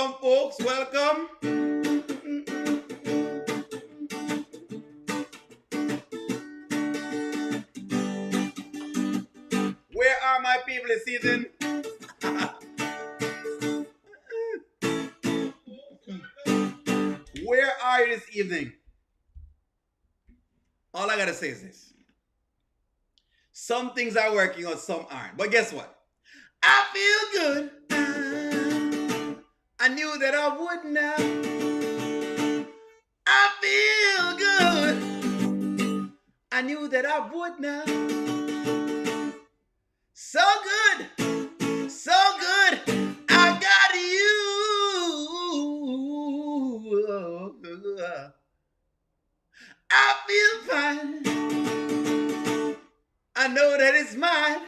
Welcome, folks. Welcome. Where are my people this season? Where are you this evening? All I gotta say is this. Some things are working out, some aren't. But guess what? I feel good. I knew that I would now. I feel good. I knew that I would now. So good. So good. I got you. I feel fine. I know that it's mine.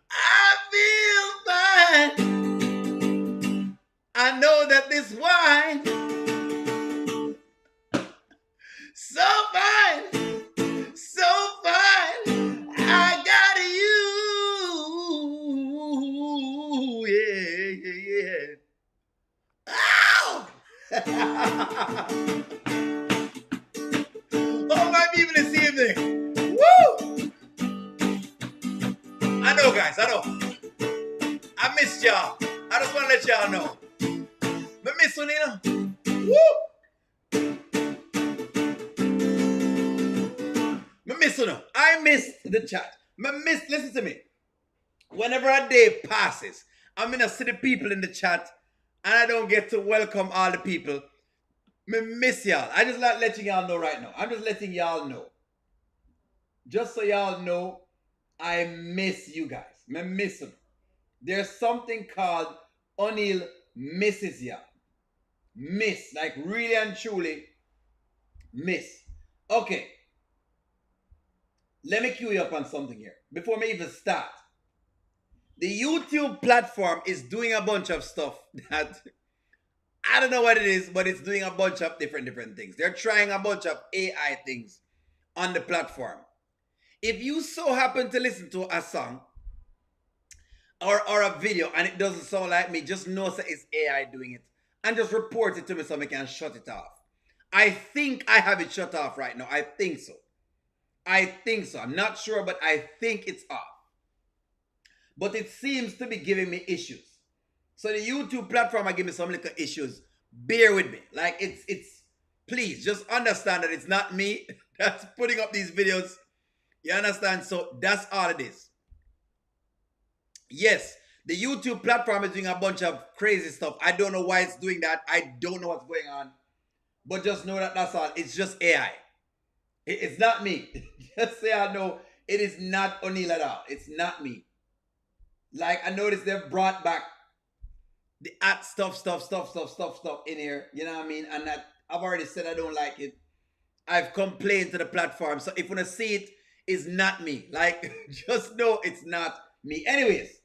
I feel fine. I know that this wine so fine, so fine. I got you. Yeah, yeah, yeah. Ow! Oh, my people this evening. Woo! I know, guys. I know. I missed y'all. I just want to let y'all know. I miss you, Nina. Woo! I missed the chat. Listen to me. Whenever a day passes, I'm gonna see the people in the chat and I don't get to welcome all the people. I miss y'all. I just like letting y'all know right now. I'm just letting y'all know. Just so y'all know, I miss you guys. I miss them. There's something called O'Neill misses y'all. Miss. Like really and truly miss. Okay. Let me cue you up on something here. Before me even start. The YouTube platform is doing a bunch of stuff that I don't know what it is, but it's doing a bunch of different things. They're trying a bunch of AI things on the platform. If you so happen to listen to a song or a video and it doesn't sound like me, just know that it's AI doing it. And just report it to me so I can shut it off. I think I have it shut off right now. I think so. I'm not sure, but I think it's off. But it seems to be giving me issues. So the YouTube platform are giving me some little issues. Bear with me. Like it's please just understand that it's not me that's putting up these videos. You understand? So that's all it is. Yes, the YouTube platform is doing a bunch of crazy stuff. I don't know why it's doing that. I don't know what's going on. But just know that that's all. It's just AI. It's not me. Just say I know it is not O'Neill at all. It's not me. Like I noticed they've brought back the at stuff in here. You know what I mean? And that I've already said I don't like it. I've complained to the platform. So if you want to see it, it's not me. Like just know it's not me. Anyways,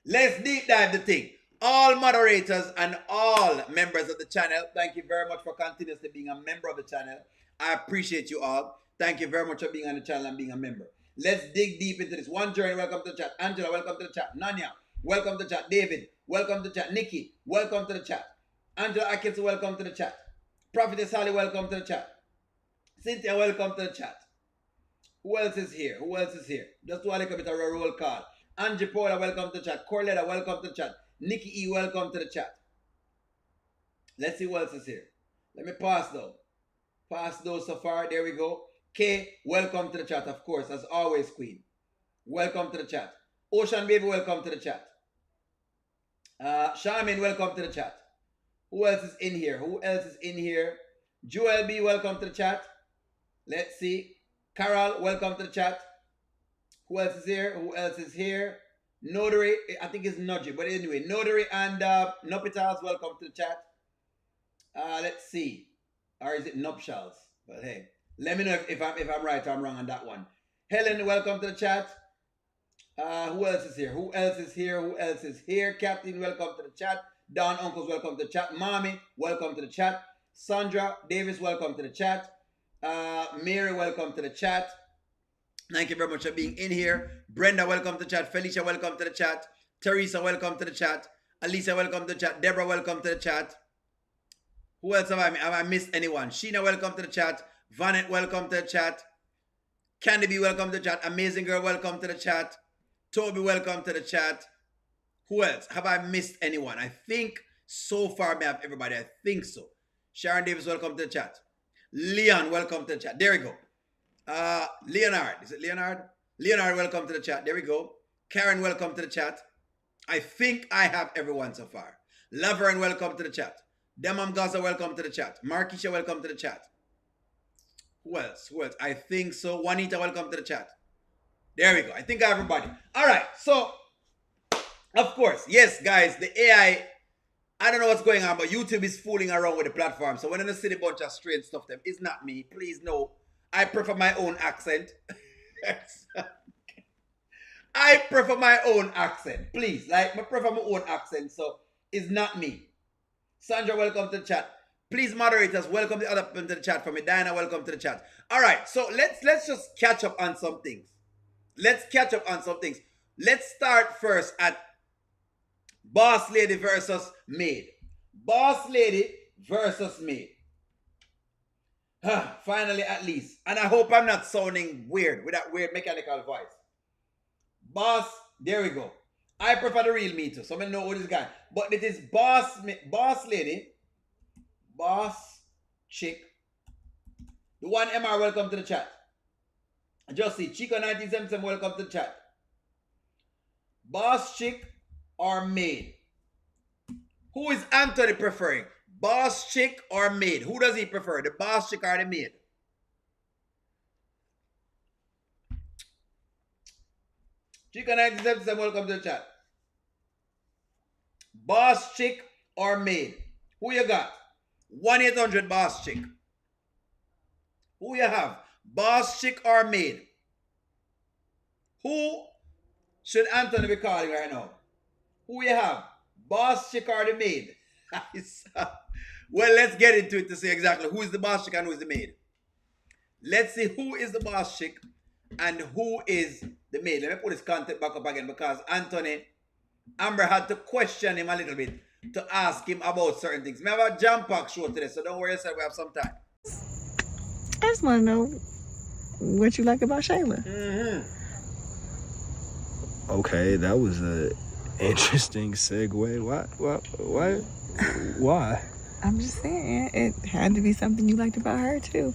let's deep dive the thing. All moderators and all members of the channel, thank you very much for continuously being a member of the channel. I appreciate you all. Thank you very much for being on the channel and being a member. Let's dig deep into this. One Journey, welcome to the chat. Angela, welcome to the chat. Nanya, welcome to the chat. David, welcome to the chat. Nikki, welcome to the chat. Angela Atkins, welcome to the chat. Prophetess Holly, welcome to the chat. Cynthia, welcome to the chat. Who else is here? Just do a little bit of a roll call. Angie Paula, welcome to the chat. Corletta, welcome to the chat. Nikki E, welcome to the chat. Let's see who else is here. Let me pass though. Pass those so far. There we go. Kay, welcome to the chat, of course, as always, Queen. Welcome to the chat. Ocean Baby, welcome to the chat. Charmin, welcome to the chat. Who else is in here? Joel B, welcome to the chat. Let's see. Carol, welcome to the chat. Who else is here? Notary, I think it's Nudgy, but anyway, Notary and Nopitals, welcome to the chat. Let's see. Or is it Nuptials? But hey, let me know if I'm right or I'm wrong on that one. Helen, welcome to the chat. Who else is here? Captain, welcome to the chat. Don Uncles, welcome to the chat. Mommy, welcome to the chat. Sandra Davis, welcome to the chat. Mary, welcome to the chat. Thank you very much for being in here. Brenda, welcome to the chat. Felicia, welcome to the chat. Teresa, welcome to the chat. Alicia, welcome to the chat. Deborah, welcome to the chat. Who else have I missed anyone? Sheena, welcome to the chat. Vanette, welcome to the chat. Candy B, welcome to the chat. Amazing Girl, welcome to the chat. Toby, welcome to the chat. Who else? Have I missed anyone? I think so far I have everybody. I think so. Sharon Davis, welcome to the chat. Leon, welcome to the chat. There we go. Leonard. Is it Leonard? Leonard, welcome to the chat. There we go. Karen, welcome to the chat. I think I have everyone so far. Laverne, welcome to the chat. Demam Gaza, welcome to the chat. Markisha, welcome to the chat. Who else? Who else? I think so. Juanita, welcome to the chat. There we go. I think I have everybody. All right. So, of course, yes, guys, the AI, I don't know what's going on, but YouTube is fooling around with the platform. So when I see a bunch of strange stuff, them, it's not me. Please no. I prefer my own accent. I prefer my own accent. Please. Like, I prefer my own accent. So it's not me. Sandra, welcome to the chat. Please, moderators, welcome the other people to the chat for me. Diana, welcome to the chat. All right, so let's just catch up on some things. Let's catch up on some things. Let's start first at boss lady versus maid. Boss lady versus maid. Finally, at least. And I hope I'm not sounding weird with that weird mechanical voice. Boss, there we go. I prefer the real me too, so I know who this guy. But it is boss lady, boss chick. The one MR, welcome to the chat. Just see, Chico 1977, welcome to the chat. Boss chick or maid? Who is Anthony preferring? Boss chick or maid? Who does he prefer? The boss chick or the maid? Chico 1977, welcome to the chat. Boss chick or maid? Who you got? 1-800 boss chick. Who you have? Boss chick or maid? Who should Anthony be calling right now? Who you have? Boss chick or the maid? Well, let's get into it to see exactly who is the boss chick and who is the maid. Let's see who is the boss chick and who is the maid. Let me put this content back up again because Amber had to question him a little bit to ask him about certain things. We have a jam-pack show today, so don't worry yourself, we have some time. I just want to know what you like about Shayla. Okay, that was a interesting segue. Why? I'm just saying, it had to be something you liked about her, too.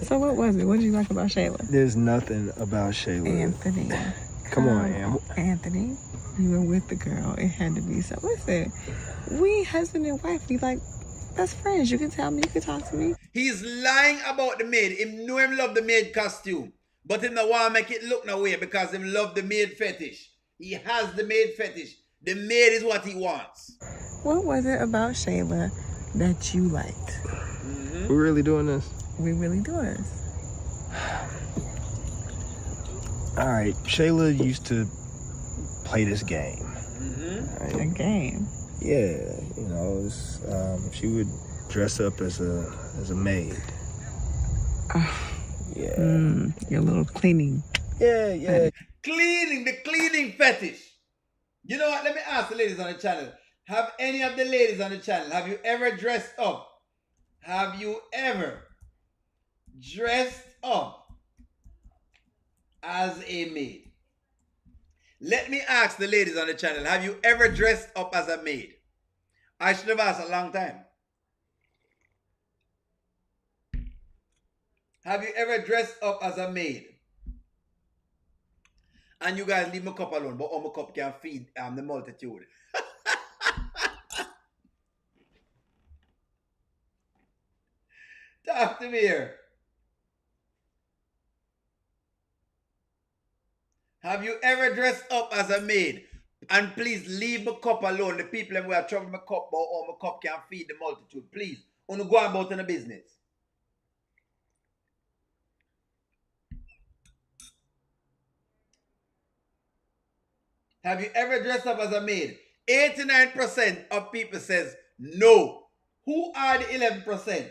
So what was it? What did you like about Shayla? There's nothing about Shayla. Anthony. Come on, Am. Anthony, you were with the girl. It had to be so. Listen, we husband and wife, we like best friends. You can tell me, you can talk to me. He's lying about the maid. Him know him love the maid costume. But him not want to make it look no way because him love the maid fetish. He has the maid fetish. The maid is what he wants. What was it about Shayla that you liked? We're really doing this? We really doing this. All right, Shayla used to play this game. Right? A game? Yeah, you know, she would dress up as a maid. Yeah. Your little cleaning. Yeah. The cleaning fetish. You know what? Let me ask the ladies on the channel. Have any of the ladies on the channel, have you ever dressed up? Have you ever dressed up as a maid? Let me ask the ladies on the channel, have you ever dressed up as a maid? I should have asked a long time. Have you ever dressed up as a maid? And you guys leave my cup alone, but all my cup can feed the multitude. Talk to me here. Have you ever dressed up as a maid? And please leave my cup alone. The people who are trouble my cup, but all my cup can feed the multitude. Please, want to go about in the business. Have you ever dressed up as a maid? 89% of people says no. Who are the 11%?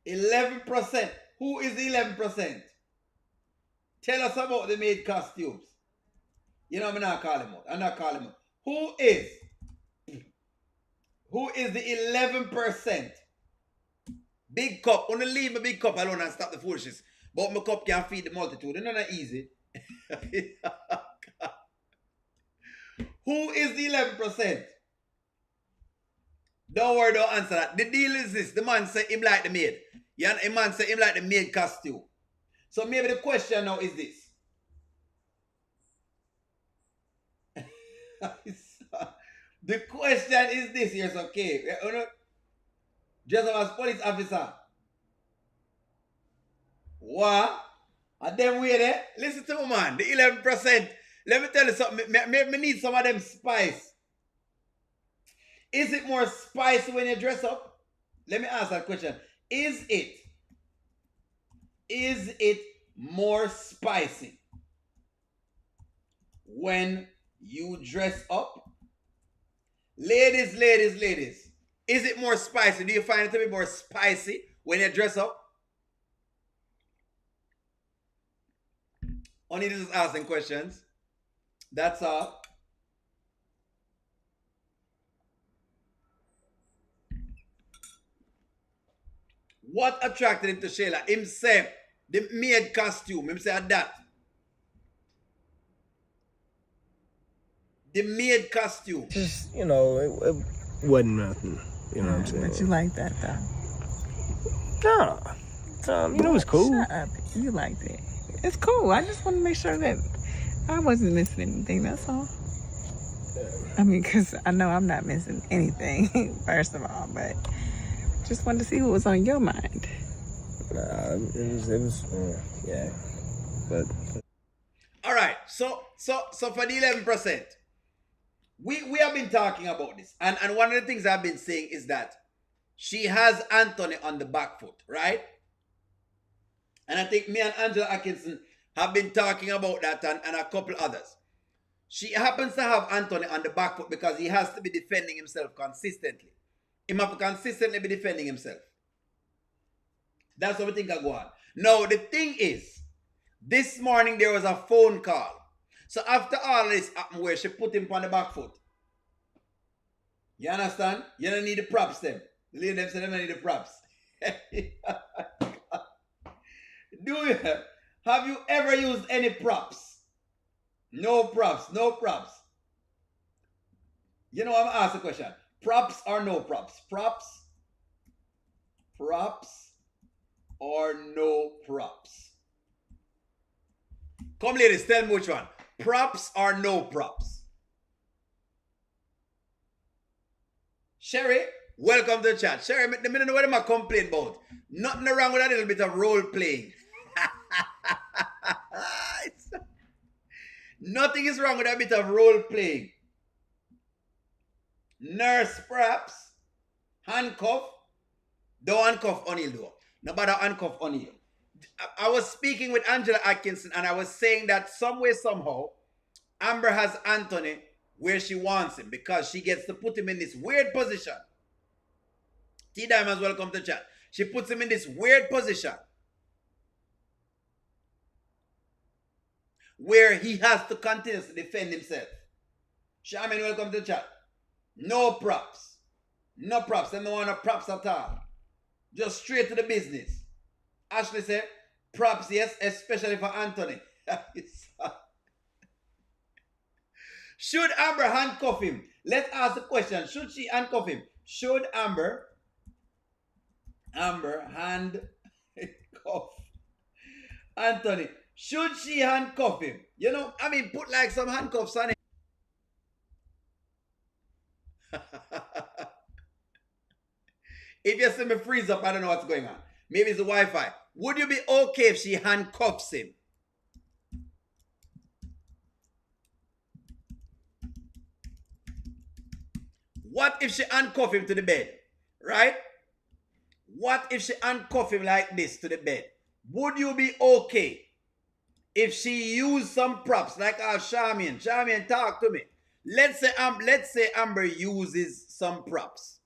11%. Who is the 11%? Tell us about the maid costumes. You know, I'm not calling out. Who is? Who is the 11%? Big cup. Only leave my big cup alone and stop the foolishness. But my cup can feed the multitude. It's not easy. Who is the 11%? Don't worry, don't answer that. The deal is this. The man said him like the maid. Yeah, the man said him like the maid costume. So maybe the question now is this. The question is this. Yes, okay. Just as police officer. What? And then wait there. Listen to me, man. The 11%. Let me tell you something. Me need some of them spice. Is it more spicy when you dress up? Let me ask that question. Is it more spicy when you dress up? Ladies. Is it more spicy? Do you find it to be more spicy when you dress up? Only just asking questions. That's all. What attracted him to Shayla? Him say the maid costume. Him say that. The maid costume. Just, it wasn't nothing. You know what I'm saying? But you like that though. No. It was cool. Shut up. You liked it. It's cool. I just want to make sure that I wasn't missing anything. That's all. I mean, because I know I'm not missing anything, first of all, but just wanted to see what was on your mind. Nah, it was, yeah. But. All right. So for the 11%, we have been talking about this. And one of the things I've been saying is that she has Anthony on the back foot, right? And I think me and Angela Atkinson have been talking about that and a couple others. She happens to have Anthony on the back foot because he has to be defending himself consistently. He must consistently be defending himself. That's what we think I go on. Now, the thing is, this morning there was a phone call. So after all this happened where she put him on the back foot. You understand? You don't need the props then. The lady them say they don't need the props. Have you ever used any props? No props. You know, I'm going to ask a question. Props or no props? Props or no props? Come ladies, tell me which one. Props or no props? Sherry, welcome to the chat. Sherry, the minute what am I complaining about? Nothing wrong with a little bit of role playing. Nothing is wrong with a bit of role playing. Nurse props, handcuff. Don't handcuff O'Neal though. Nobody handcuff O'Neal. I was speaking with Angela Atkinson and I was saying that some way, somehow, Amber has Anthony where she wants him because she gets to put him in this weird position. T Diamonds, welcome to chat. She puts him in this weird position where he has to continuously defend himself. Shaman, welcome to the chat. No props. No props. They don't want no props at all. Just straight to the business. Ashley said, props, yes, especially for Anthony. Should Amber handcuff him? Let's ask the question. Should she handcuff him? Should Amber handcuff Anthony? Should she handcuff him? You know, I mean, put like some handcuffs on him. If you see me freeze up, I don't know what's going on. Maybe it's the Wi-Fi. Would you be okay if she handcuffs him? What if she handcuff him to the bed? Right? What if she handcuff him like this to the bed? Would you be okay if she used some props like our Charmian? Charmian, talk to me. Let's say Amber uses some props.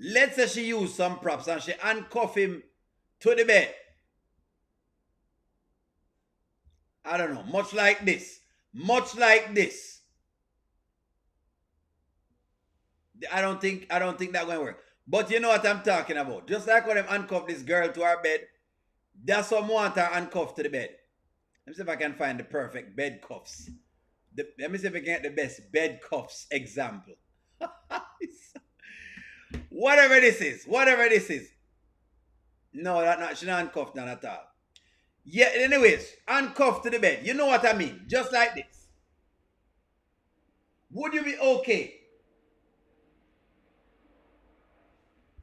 Let's say she used some props and she handcuff him to the bed. I don't know, much like this. Much like this. I don't think that's gonna work. But you know what I'm talking about. Just like when I'm handcuffed this girl to her bed, that's what I want her handcuffed to the bed. Let me see if I can find the perfect bed cuffs. Let me see if I can get the best bed cuffs example. Whatever this is. No, that not she not handcuffed none at all. Yeah, anyways, handcuffed to the bed. You know what I mean? Just like this. Would you be okay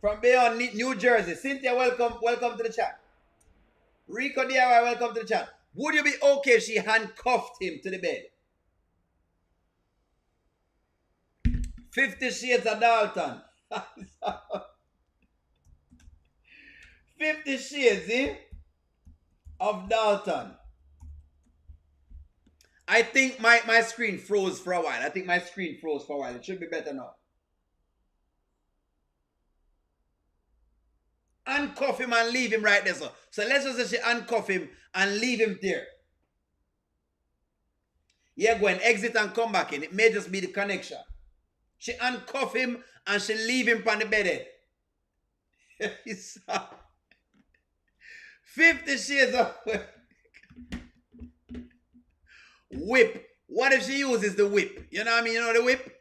from beyond New Jersey? Cynthia, welcome to the chat. Rico DIY, welcome to the chat. Would you be okay if she handcuffed him to the bed? 50 Shades of Dalton. 50 Shades, of Dalton. I think my screen froze for a while. It should be better now. Handcuff him and leave him right there. So let's just say she handcuff him and leave him there. Yeah, go and exit and come back in. It may just be the connection. She handcuff him and she leave him on the bed. 50 Shades of whip. What if she uses the whip? You know what I mean? You know the whip?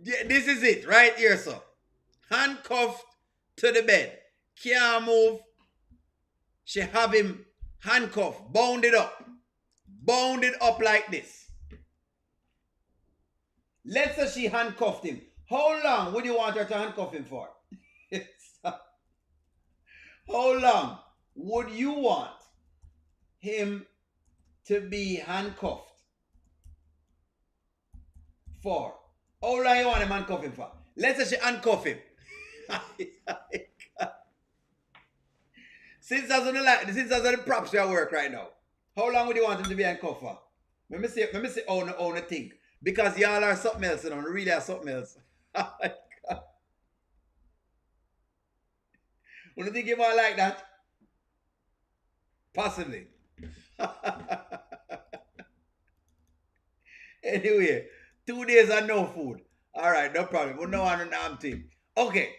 Yeah, this is it right here, so. Handcuffed to the bed. Can't move. She have him handcuffed, bounded up. Bounded up like this. Let's say she handcuffed him. How long would you want her to handcuff him for? How long would you want him to be handcuffed for? How long you want him handcuffing for? Let's say she handcuff him. Since that's on the props we are work right now. How long would you want him to be handcuffed for? Let me see own the thing. Because y'all are something else, you know. Really are something else. Would you think you might like that? Possibly. Anyway, 2 days and no food. All right, no problem. We'll know on the damn thing. Okay.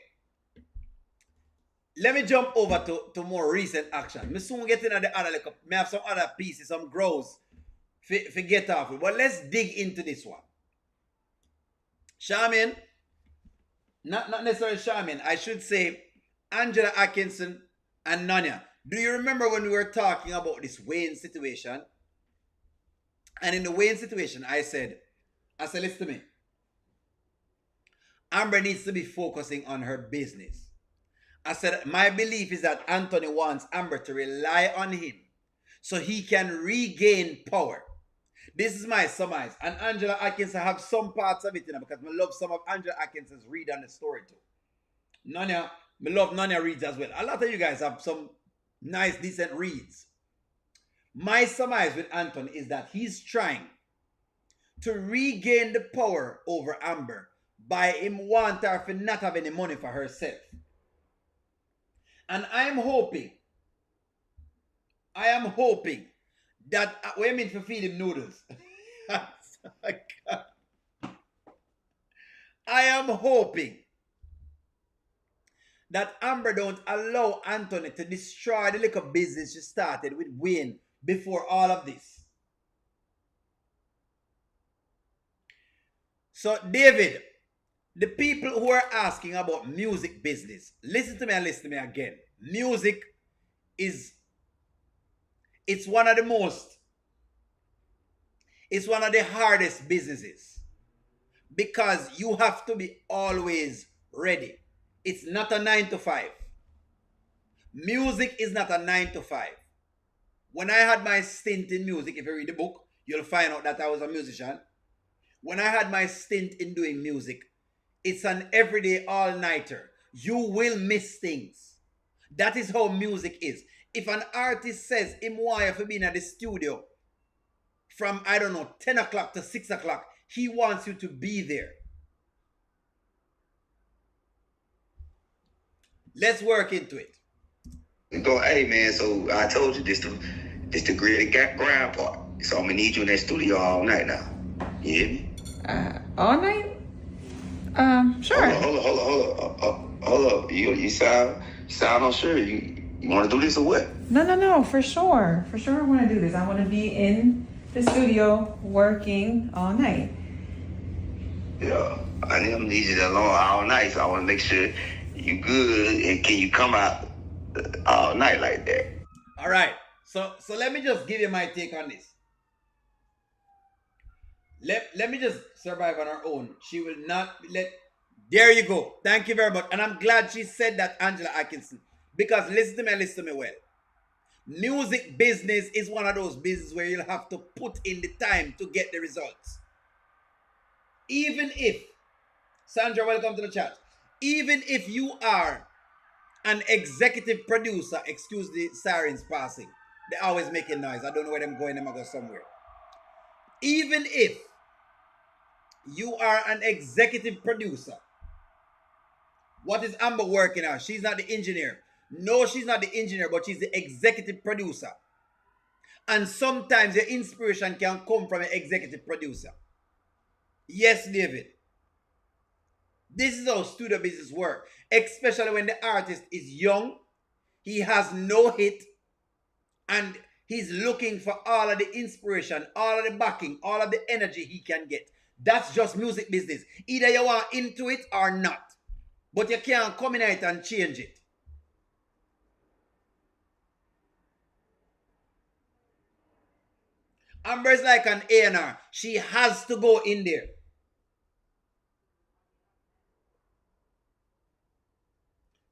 Let me jump over to more recent action. Me soon get into the other, like, may have some other pieces, some grows for get off with. But let's dig into this one. Charmin, not necessarily Charmin, I should say Angela Atkinson and Nanya. Do you remember when we were talking about this Wayne situation? And in the Wayne situation, I said, listen to me. Amber needs to be focusing on her business. I said, my belief is that Anthony wants Amber to rely on him so he can regain power. This is my surmise. And Angela Atkinson have some parts of it, you know, because I love some of Angela Atkinson's read on the story too. Nanya, I love Nanya reads as well. A lot of you guys have some nice, decent reads. My surmise with Anthony is that he's trying to regain the power over Amber by him want her to not have any money for herself. And I am hoping that we're meant to feed him noodles. I am hoping that Amber don't allow Anthony to destroy the little business she started with Wayne before all of this. So, David, the people who are asking about music business, listen to me and listen to me again. Music it's one of the hardest businesses because you have to be always ready. It's not a 9 to 5. Music is not a 9 to 5. When I had my stint in music, if you read the book, you'll find out that I was a musician. When I had my stint in doing music, it's an everyday all-nighter. You will miss things. That is how music is. If an artist says him want to be in the studio from, 10 o'clock to 6 o'clock, he wants you to be there. Let's work into it. Go, hey man. So I told you this the gritty grind part. So I'm gonna need you in that studio all night now. You hear me? All night? Sure. Hold up. You sound unsure. You want to do this or what? No, for sure. For sure I want to do this. I want to be in the studio working all night. Yeah, I need you that long all night, so I want to make sure you good and can you come out all night like that? All right. So let me just give you my take on this. Let me just survive on her own. She will not let. There you go. Thank you very much. And I'm glad she said that, Angela Atkinson. Because listen to me well. Music business is one of those businesses where you'll have to put in the time to get the results. Even if, Sandra, welcome to the chat. Even if you are an executive producer, excuse the sirens passing. They're always making noise. I don't know where them going. They might go somewhere. Even if you are an executive producer, what is Amber working on? She's not the engineer. No, she's not the engineer, but she's the executive producer. And sometimes your inspiration can come from an executive producer. Yes, David. This is how studio business works. Especially when the artist is young, he has no hit, and he's looking for all of the inspiration, all of the backing, all of the energy he can get. That's just music business. Either you are into it or not. But you can't come in it and change it. Amber is like an A&R. She has to go in there.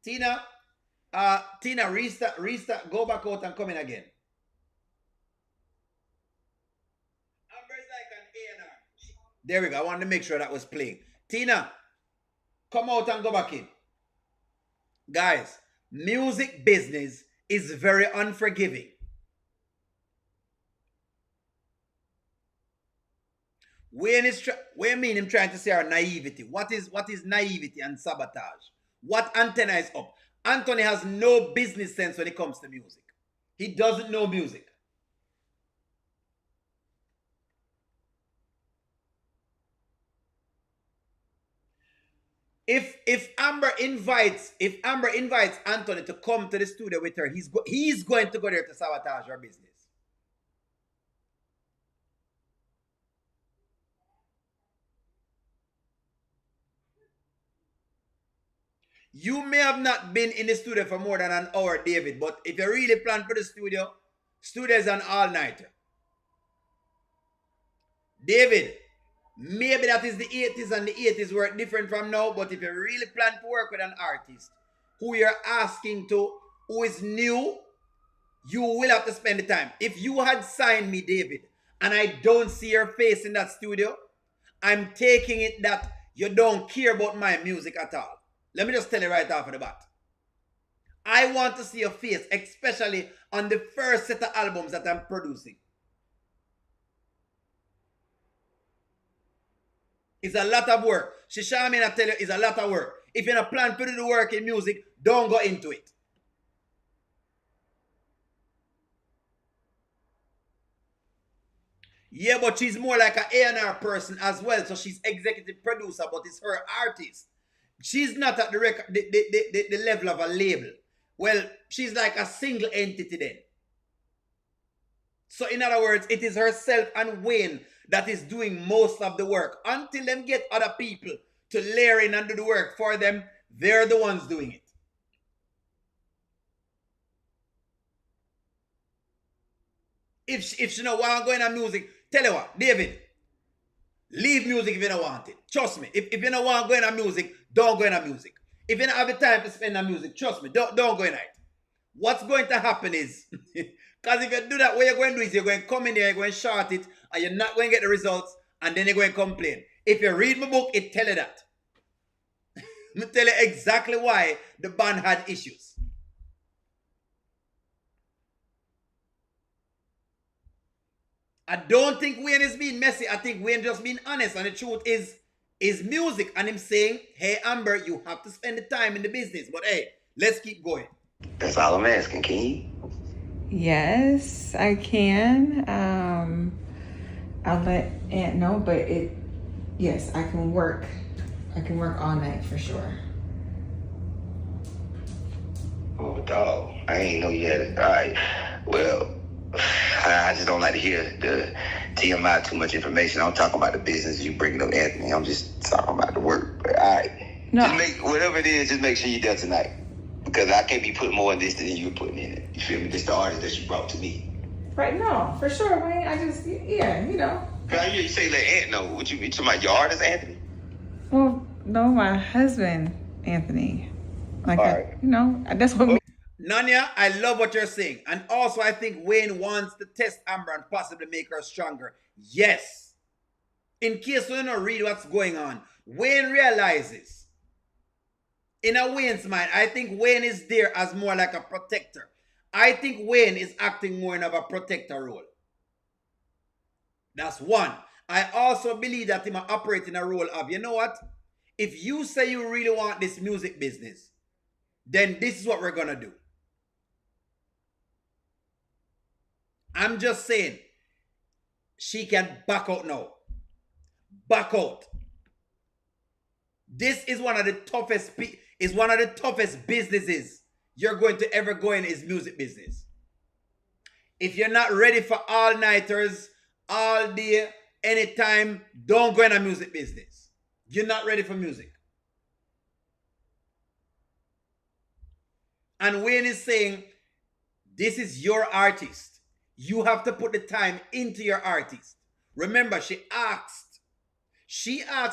Tina, restart, go back out and come in again. Amber is like an A&R. There we go. I wanted to make sure that was playing. Tina, come out and go back in. Guys, music business is very unforgiving. Where mean him trying to say our naivety? What is naivety and sabotage? What antenna is up? Anthony has no business sense when it comes to music. He doesn't know music. If Amber invites Anthony to come to the studio with her, he's going to go there to sabotage her business. You may have not been in the studio for more than an hour, David, but if you really plan for the studio is an all-nighter. David, maybe that is the 80s and the 80s were different from now, but if you really plan to work with an artist who you're asking to, who is new, you will have to spend the time. If you had signed me, David, and I don't see your face in that studio, I'm taking it that you don't care about my music at all. Let me just tell you right off of the bat. I want to see your face, especially on the first set of albums that I'm producing. It's a lot of work. Shishami, I tell you, it's a lot of work. If you're not planning to do the work in music, don't go into it. Yeah, but she's more like an A&R person as well. So she's executive producer, but it's her artist. She's not at the level of a label. Well, she's like a single entity then. So in other words, it is herself and Wayne that is doing most of the work. Until them get other people to layer in and do the work for them, they're the ones doing it. If she don't want to go into music, tell you what, David, leave music if you don't want it. Trust me. If you don't want to go into music, don't go into music. If you don't have the time to spend on music, trust me, don't go into it. What's going to happen is, because if you do that, what you're going to do is you're going to come in there, you're going to short it, and you're not going to get the results, and then you're going to complain. If you read my book, it tell you that. It tell you exactly why the band had issues. I don't think Wayne is being messy. I think Wayne just being honest. And the truth is music. And him saying, hey, Amber, you have to spend the time in the business. But hey, let's keep going. That's all I'm asking. Can you? Yes, I can. I'll let Aunt know, but yes, I can work. I can work all night for sure. Oh, dog. I ain't know you had it. All right. Well, I just don't like to hear the TMI too much information. I'm talking about the business. You bringing up Anthony. I'm just talking about the work. But all right. No. Just make whatever it is, just make sure you're there tonight. Because I can't be putting more in this than you're putting in it. You feel me? This the artist that you brought to me. Right, no, for sure, Wayne. I just, yeah, you know. I hear you say let Aunt know. What you talking about? Your artist, Anthony? Well, no, my husband, Anthony. Like, All right. you know, that's what me. Nanya, I love what you're saying. And also, I think Wayne wants to test Amber and possibly make her stronger. Yes. In case we don't read what's going on, Wayne realizes, in a Wayne's mind, I think Wayne is there as more like a protector. I think Wayne is acting more in of a protector role. That's one. I also believe that he might operate in a role of, you know what? If you say you really want this music business, then this is what we're going to do. I'm just saying, she can back out now. Back out. This is one of the toughest businesses you're going to ever go in is music business. If you're not ready for all-nighters, all day, anytime, don't go in a music business. You're not ready for music. And Wayne is saying, this is your artist. You have to put the time into your artist. Remember, she asked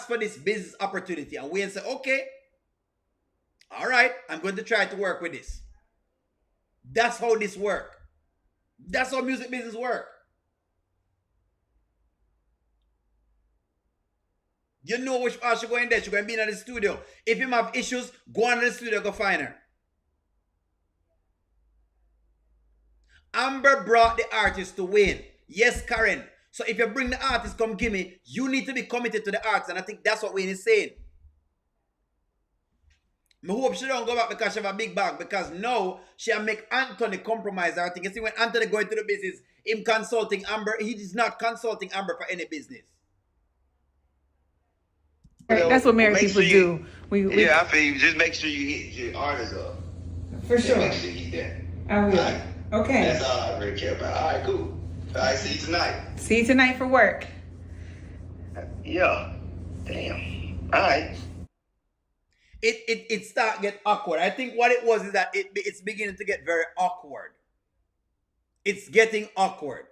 for this business opportunity. And Wayne said, okay, all right, I'm going to try to work with this. That's how this works. That's how music business work. You know which part she going there. She going to be in the studio. If you have issues, go on to the studio, go find her. Amber brought the artist to Wayne. Yes, Karen. So if you bring the artist, come give me, you need to be committed to the artist. And I think that's what Wayne is saying. I hope she don't go back because she have a big bag. Because now she make Anthony compromise her. I think you see when Anthony go into the business, him consulting Amber, he is not consulting Amber for any business. That's what married people do. Yeah, I feel you. Just make sure you hit your artist up. For sure. Make sure you get that. I will. Right. Okay. That's all I really care about. All right, cool. All right, see you tonight. See you tonight for work. Yeah. Damn. All right. It start get awkward. I think what it was is that it's beginning to get very awkward. It's getting awkward.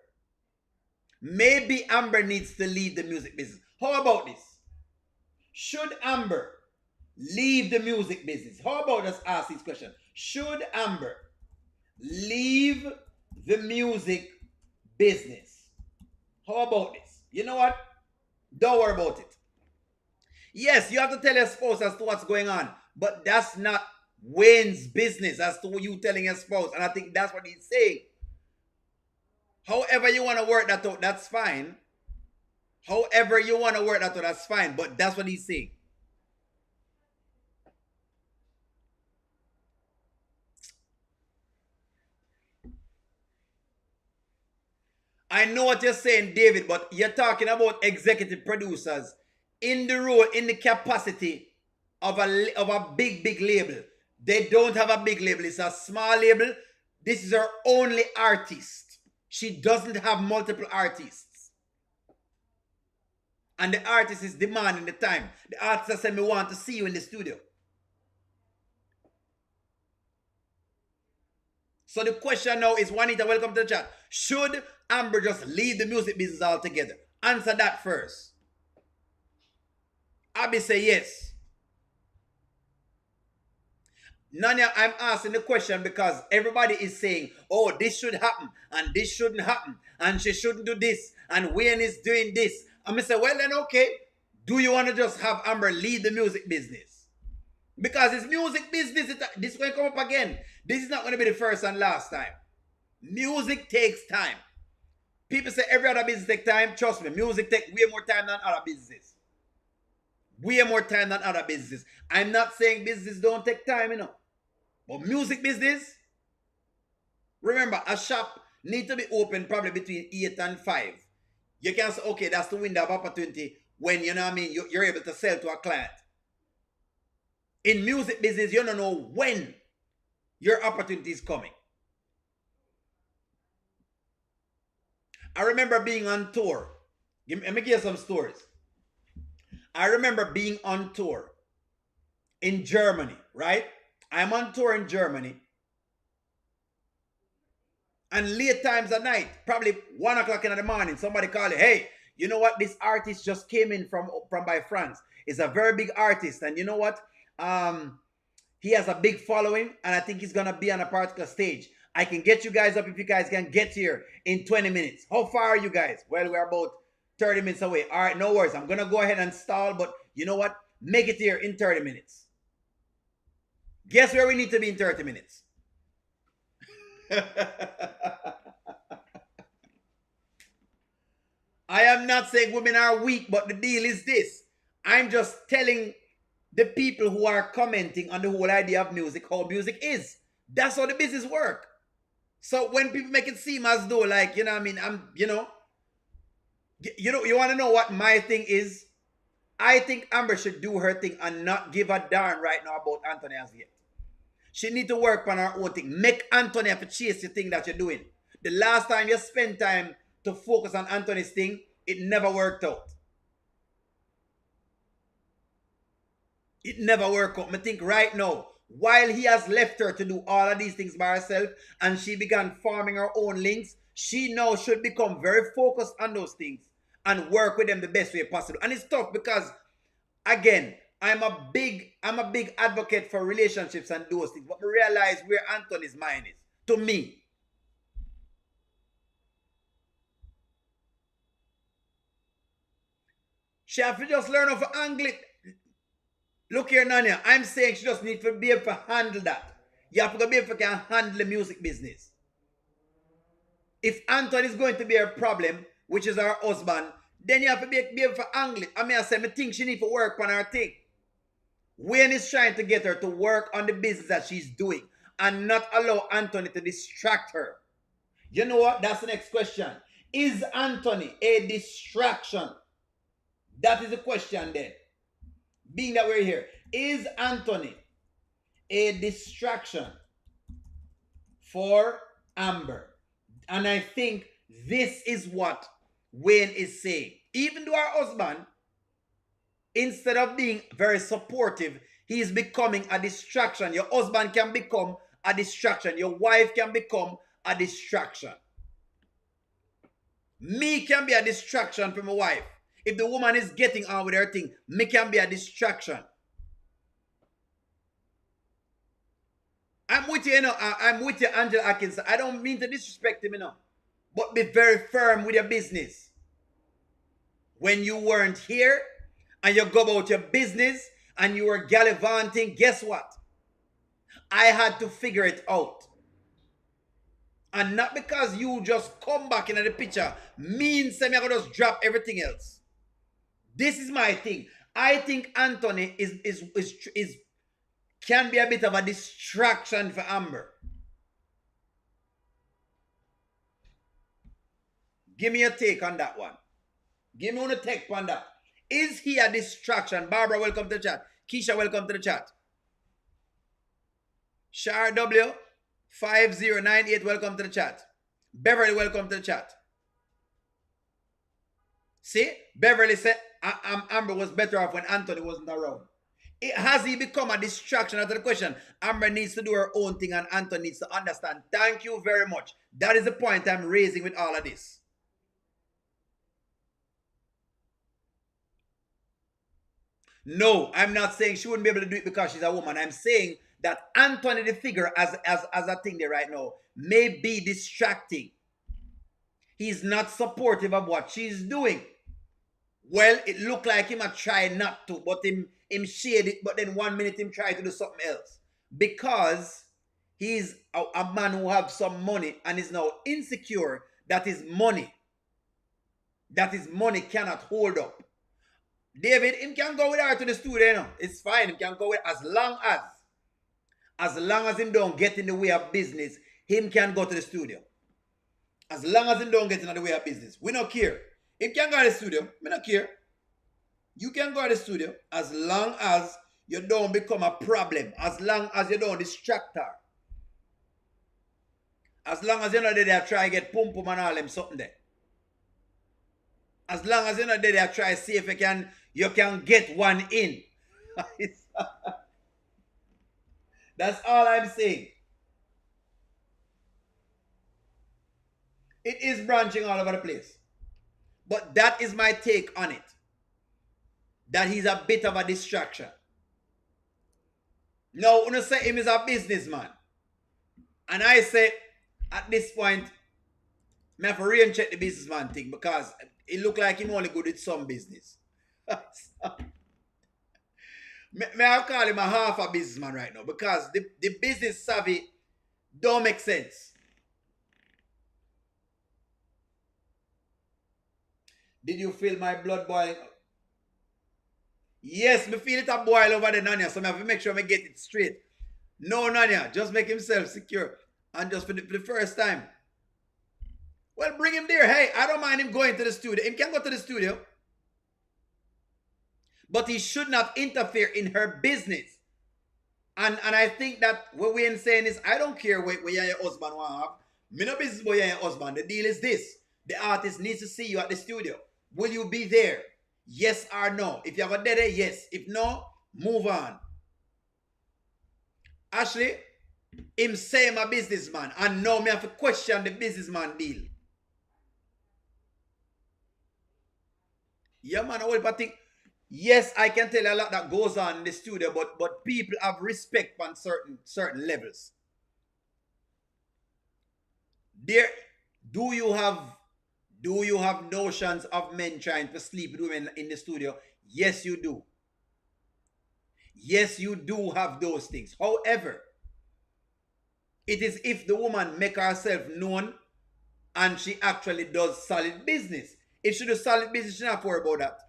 Maybe Amber needs to leave the music business. How about this? Should Amber leave the music business? How about us ask this question? Should Amber leave the music business? How about this? You know what? Don't worry about it. Yes, you have to tell your spouse as to what's going on, but that's not Wayne's business as to you telling your spouse. And I think that's what he's saying. However you want to work that out, that's fine. However you want to work that out, that's fine. But that's what he's saying. I know what you're saying, David, but you're talking about executive producers in the role, in the capacity of a big label. They don't have a big label. It's a small label. This is her only artist. She doesn't have multiple artists. And the artist is demanding the time. The artist said, "Me want to see you in the studio." So the question now is, Juanita, welcome to the chat. Should Amber just leave the music business altogether? Answer that first. Arby say yes. Nanya, I'm asking the question because everybody is saying, oh, this should happen and this shouldn't happen and she shouldn't do this and Wayne is doing this. I'm going to say, well then, okay. Do you want to just have Amber lead the music business? Because it's music business. This is going to come up again. This is not going to be the first and last time. Music takes time. People say every other business takes time. Trust me, music takes way more time than other businesses. Way more time than other businesses. I'm not saying business don't take time, you know. But music business, Remember, a shop need to be open probably between 8 and 5. You can say, okay, that's the window of opportunity when, you know what I mean, you're able to sell to a client. In music business, you don't know when your opportunity is coming. I remember being on tour. Let me give you some stories. I remember being on tour in Germany, right? I'm on tour in Germany. And late times at night, probably 1 o'clock in the morning, somebody called you, hey, you know what? This artist just came in from by France. He's a very big artist. And you know what? He has a big following, and I think he's going to be on a particular stage. I can get you guys up if you guys can get here in 20 minutes. How far are you guys? Well, we're about 30 minutes away. All right, no worries. I'm going to go ahead and stall, but you know what? Make it here in 30 minutes. Guess where we need to be in 30 minutes? I am not saying women are weak, but the deal is this. I'm just telling the people who are commenting on the whole idea of music, how music is. That's how the business work. So when people make it seem as though, like, you know what I mean, you want to know what my thing is? I think Amber should do her thing and not give a darn right now about Anthony as yet. She need to work on her own thing. Make Anthony have to chase the thing that you're doing. The last time you spent time to focus on Anthony's thing, it never worked out. It never worked out. I think right now, while he has left her to do all of these things by herself and she began forming her own links, she now should become very focused on those things and work with them the best way possible. And it's tough because, again, I'm a big advocate for relationships and those things, but we realize where Anthony's mind is. To me, she have to just learn how to angle it. Look here, Nanya. I'm saying she just need to be able to handle that. You have to be able to handle the music business. If Anthony is going to be a problem, which is her husband, then you have to be able to angle it. I say, I think she need to work on her thing. Wayne is trying to get her to work on the business that she's doing and not allow Anthony to distract her. You know what? That's the next question. Is Anthony a distraction? That is the question then. Being that we're here, is Anthony a distraction for Amber? And I think this is what Wayne is saying. Even though our husband, instead of being very supportive, he is becoming a distraction. Your husband can become a distraction. Your wife can become a distraction. Me can be a distraction for my wife. If the woman is getting on with her thing, me can be a distraction. I'm with you, I'm with you, Angela Atkins. I don't mean to disrespect him, but be very firm with your business. When you weren't here and you go about your business and you were gallivanting, guess what? I had to figure it out. And not because you just come back into the picture means that I'm going to just drop everything else. This is my thing. I think Anthony can be a bit of a distraction for Amber. Give me a take on that one. Give me a take on that. Is he a distraction? Barbara, welcome to the chat. Keisha, welcome to the chat. Shar W 5098, welcome to the chat. Beverly, welcome to the chat. See, Beverly said Amber was better off when Anthony wasn't around. Has he become a distraction? After the question, Amber needs to do her own thing and Anthony needs to understand. Thank you very much. That is the point I'm raising with all of this. No, I'm not saying she wouldn't be able to do it because she's a woman. I'm saying that Anthony, the figure, as a thing there right now, may be distracting. He's not supportive of what she's doing. Well, it looked like him a try not to, but him shade it, but then 1 minute him try to do something else. Because he's a man who have some money and is now insecure that his money cannot hold up. David, him can go with her to the studio, It's fine. Him can go with as long as him don't get in the way of business, him can go to the studio. As long as he don't get in the way of business. We don't care. Him can go to the studio. We don't care. You can go to the studio as long as you don't become a problem. As long as you don't distract her. As long as you're not there, try to get pum pum and all them something there. As long as you're not there, try to see if you can get one in. That's all I'm saying. It is branching all over the place. But that is my take on it. That he's a bit of a distraction. Now, when you say him is a businessman, and I say, at this point, I have to re-check the businessman thing because it look like him only good with some business. May I call him a half a businessman right now because the business savvy don't make sense. Did you feel my blood boiling? Yes, me feel it a boil over the Nanya, so I have to make sure I get it straight. No, Nanya, just make himself secure. And just for the first time. Well, bring him there. Hey, I don't mind him going to the studio. He can go to the studio. But he should not interfere in her business. And I think that what we're saying is, I don't care what your husband want to have. Me no business about your husband. The deal is this. The artist needs to see you at the studio. Will you be there? Yes or no? If you have a there, yes. If no, move on. Ashley, him say I'm a businessman. And now me have to question the businessman deal. Yeah, man, I think. Yes, I can tell you a lot that goes on in the studio, but people have respect on certain levels. There, do you have notions of men trying to sleep with women in the studio? Yes, you do. Yes, you do have those things. However, it is if the woman make herself known and she actually does solid business. If she does solid business, she not worry about that.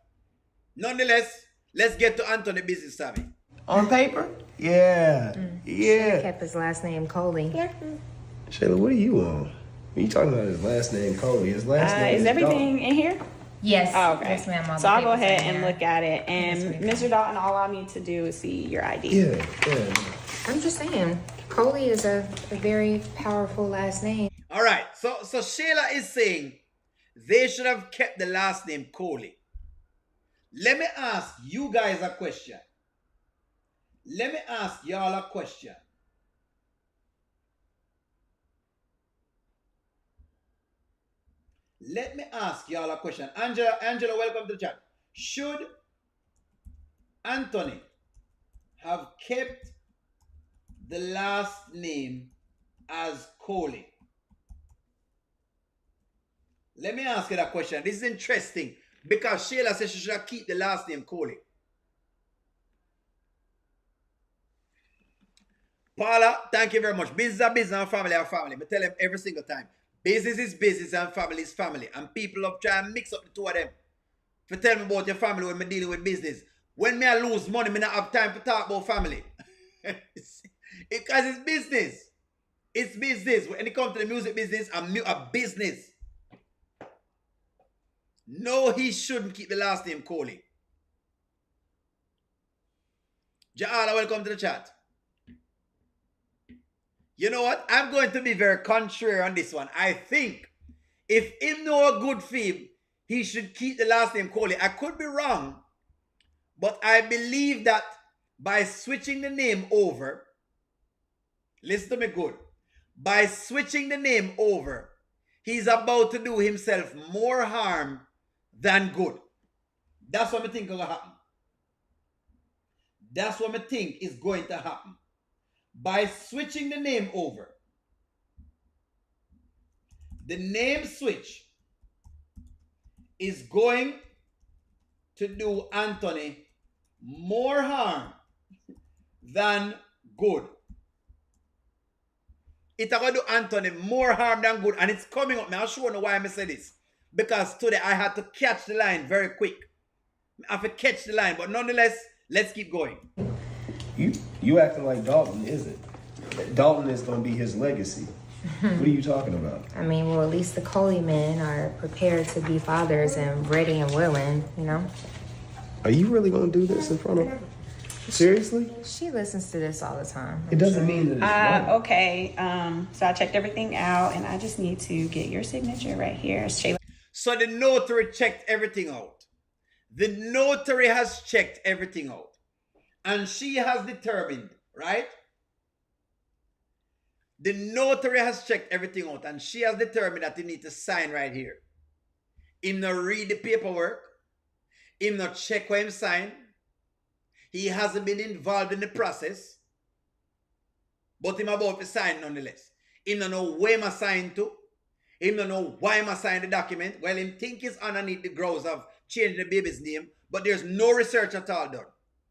Nonetheless, let's get to Anthony business savvy. On paper? Yeah. Yeah. He kept his last name Coley. Shayla, what are you on? When you talking about his last name, Coley, his last name is everything in here? Yes. Oh, okay. Yes, ma'am. So I'll go ahead and look at it. And Mr. Dalton, all I need to do is see your ID. Yeah. I'm just saying, Coley is a very powerful last name. All right. So Shayla is saying they should have kept the last name Coley. Let me ask you guys a question. Let me ask y'all a question. Let me ask y'all a question. Angela, welcome to the chat. Should Anthony have kept the last name as Coley? Let me ask you that question. This is interesting because Shayla says she should keep the last name Coley. Paula, thank you very much. Business are business and family are family. I tell them every single time. Business is business and family is family. And people have tried to mix up the two of them. If you tell me about your family when I'm dealing with business. When I lose money, I don't have time to talk about family. Because it's business. It's business. When it comes to the music business, I'm a business. No, he shouldn't keep the last name Coley. Ja'ala, welcome to the chat. You know what? I'm going to be very contrary on this one. I think if him know a good fib, he should keep the last name Coley. I could be wrong, but I believe that by switching the name over, listen to me good, by switching the name over, he's about to do himself more harm than good. That's what I think is going to happen. That's what I think is going to happen. By switching the name over, the name switch is going to do Anthony more harm than good. It's going to do Anthony more harm than good, and it's coming up. I'll show you why I say this. Because today I had to catch the line very quick. I have to catch the line, but nonetheless, let's keep going. You acting like Dalton isn't. Dalton is going to be his legacy. What are you talking about? I mean, well, at least the Coley men are prepared to be fathers and ready and willing, you know? Are you really gonna do this in front of her? Seriously? She listens to this all the time. It doesn't mean that it's wrong. Okay. So I checked everything out, and I just need to get your signature right here, Shayla. So the notary checked everything out. The notary has checked everything out. And she has determined, right? The notary has checked everything out, and she has determined that you need to sign right here. Him not read the paperwork. Him not check what him sign. He hasn't been involved in the process. But him about to sign nonetheless. Him don't know where him assigned to. Him don't know why him assigned the document. Well, him think he's underneath the grounds of changing the baby's name, but there's no research at all done.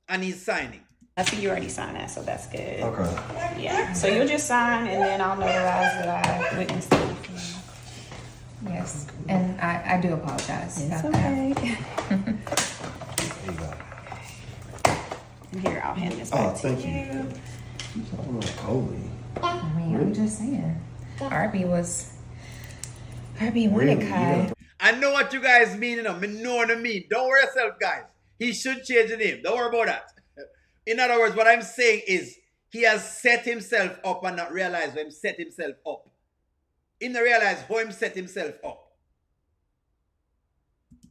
And he's signing. I see you already signed that, so that's good. Okay. Yeah. So you'll just sign, and then I'll notarize that I witnessed it. Yes. And I do apologize It's about that. okay. There you go. And here, I'll hand this back to thank you. You talking about Coley? I mean, I'm just saying. Arby wanted Really? Kai. I know what you guys mean, you know. Me know what I mean. Don't worry yourself, guys. He should change the name. Don't worry about that. In other words, what I'm saying is he has set himself up and not realized when he set himself up. He not realize how he set himself up.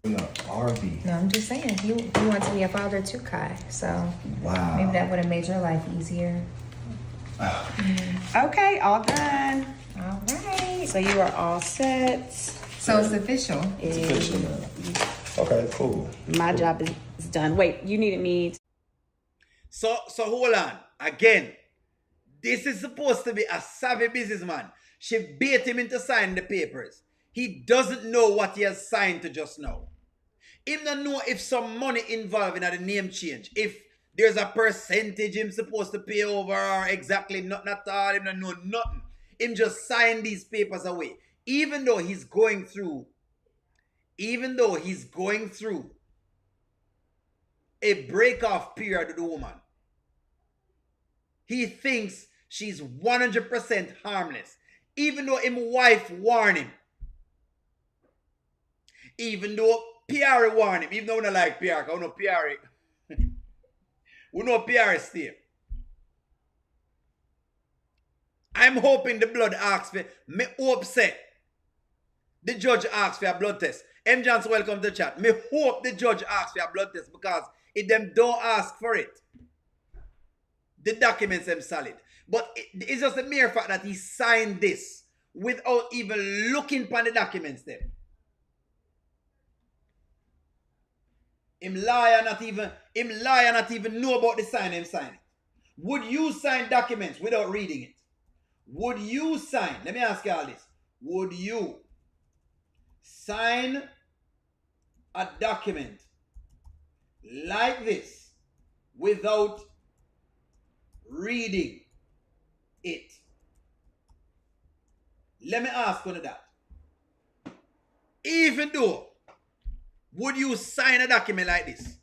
No, Arby. No, I'm just saying. You want to be a father too, Kai. So Wow. maybe that would have made your life easier. Okay, all done. All right. So you are all set. So it's official. It's official now. Okay, cool. My job is done. Wait, you needed me to... So hold on. Again, this is supposed to be a savvy businessman. She bait him into signing the papers. He doesn't know what he has signed to just now. He don't know if some money involved in the name change. If there's a percentage him supposed to pay over or exactly nothing at all. He don't know nothing. Him just sign these papers away. Even though he's going through a break-off period with the woman. He thinks she's 100% harmless. Even though his wife warned him. Even though PR warned him. Even though we don't like PR. Because we know PR. We know PR is still. I'm hoping the blood asks for... Me hope say the judge asks for a blood test. M. Johnson, welcome to the chat. Me hope the judge asks for a blood test because if them don't ask for it, the documents are solid. But it's just the mere fact that he signed this without even looking for the documents then. Him liar not even know about the sign him sign it. Would you sign documents without reading it? Would you sign? Let me ask you all this. Would you sign a document like this without reading it? Let me ask one of that. Even though, would you sign a document like this?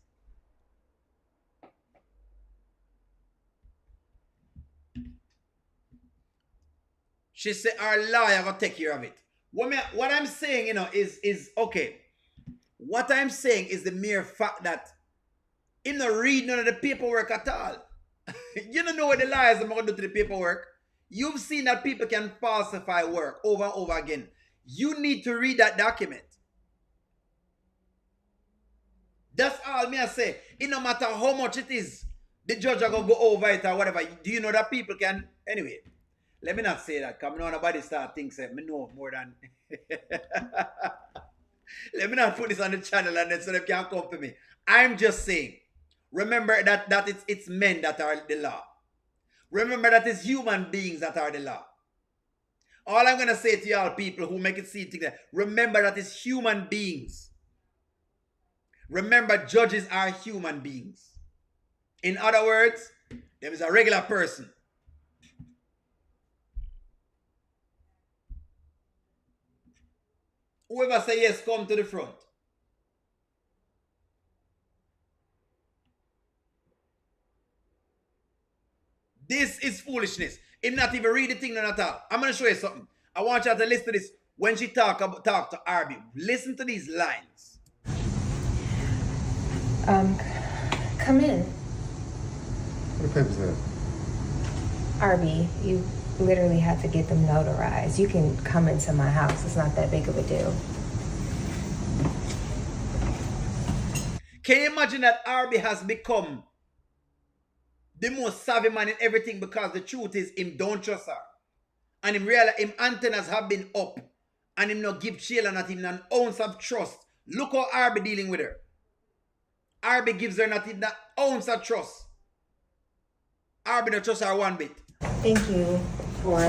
She said our lawyer will take care of it. What I'm saying, you know, is okay. What I'm saying is the mere fact that him not read none of the paperwork at all. You don't know what the lawyers are going to do to the paperwork. You've seen that people can falsify work over and over again. You need to read that document. That's all me I say. It no matter how much it is, the judge are going to go over it or whatever. Do you know that people can... Anyway, let me not say that because I know nobody start thinking that I know more than... Let me not put this on the channel and then so they can't come to me. I'm just saying, remember that it's men that are the law. Remember that it's human beings that are the law. All I'm going to say to y'all people who make it seem like that, remember that it's human beings. Remember, judges are human beings. In other words, there is a regular person. Whoever say yes, come to the front. This is foolishness. Him not even read the thing none at all. I'm gonna show you something. I want you to listen to this when she talk to Arby. Listen to these lines. Come in. What the papers at? Arby, you literally have to get them notarized. You can come into my house. It's not that big of a deal. Can you imagine that Arby has become the most savvy man in everything, because the truth is him don't trust her. And him realize him antennas have been up and him not give Shayla not even an ounce of trust. Look how Arby dealing with her. Arby gives her not even an ounce of trust. Arby not trust her one bit. Thank you for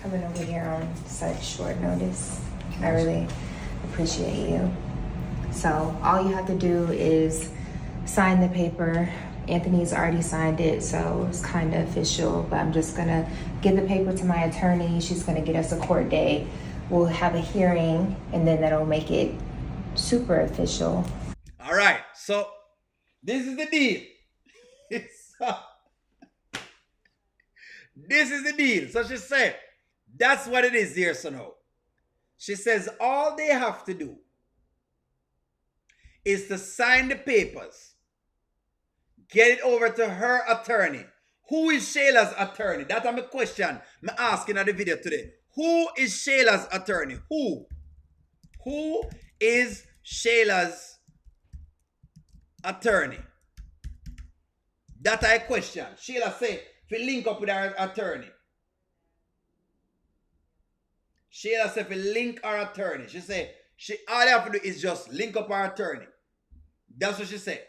coming over here on such short notice. I really appreciate you. So all you have to do is sign the paper. Anthony's already signed it, so it's kind of official, but I'm just gonna give the paper to my attorney. She's gonna get us a court date. We'll have a hearing, and then that'll make it super official. All right, so this is the deal. This is the deal. So she said, that's what it is here, so now. She says all they have to do is to sign the papers, get it over to her attorney. Who is Shayla's attorney? That's my question I'm asking at the video today. Who is Shayla's attorney? Who? Who is Shayla's attorney? That's a question. Shayla say, if you link up with her attorney. Shayla said, if you link her attorney. She said, all you have to do is just link up her attorney. That's what she said.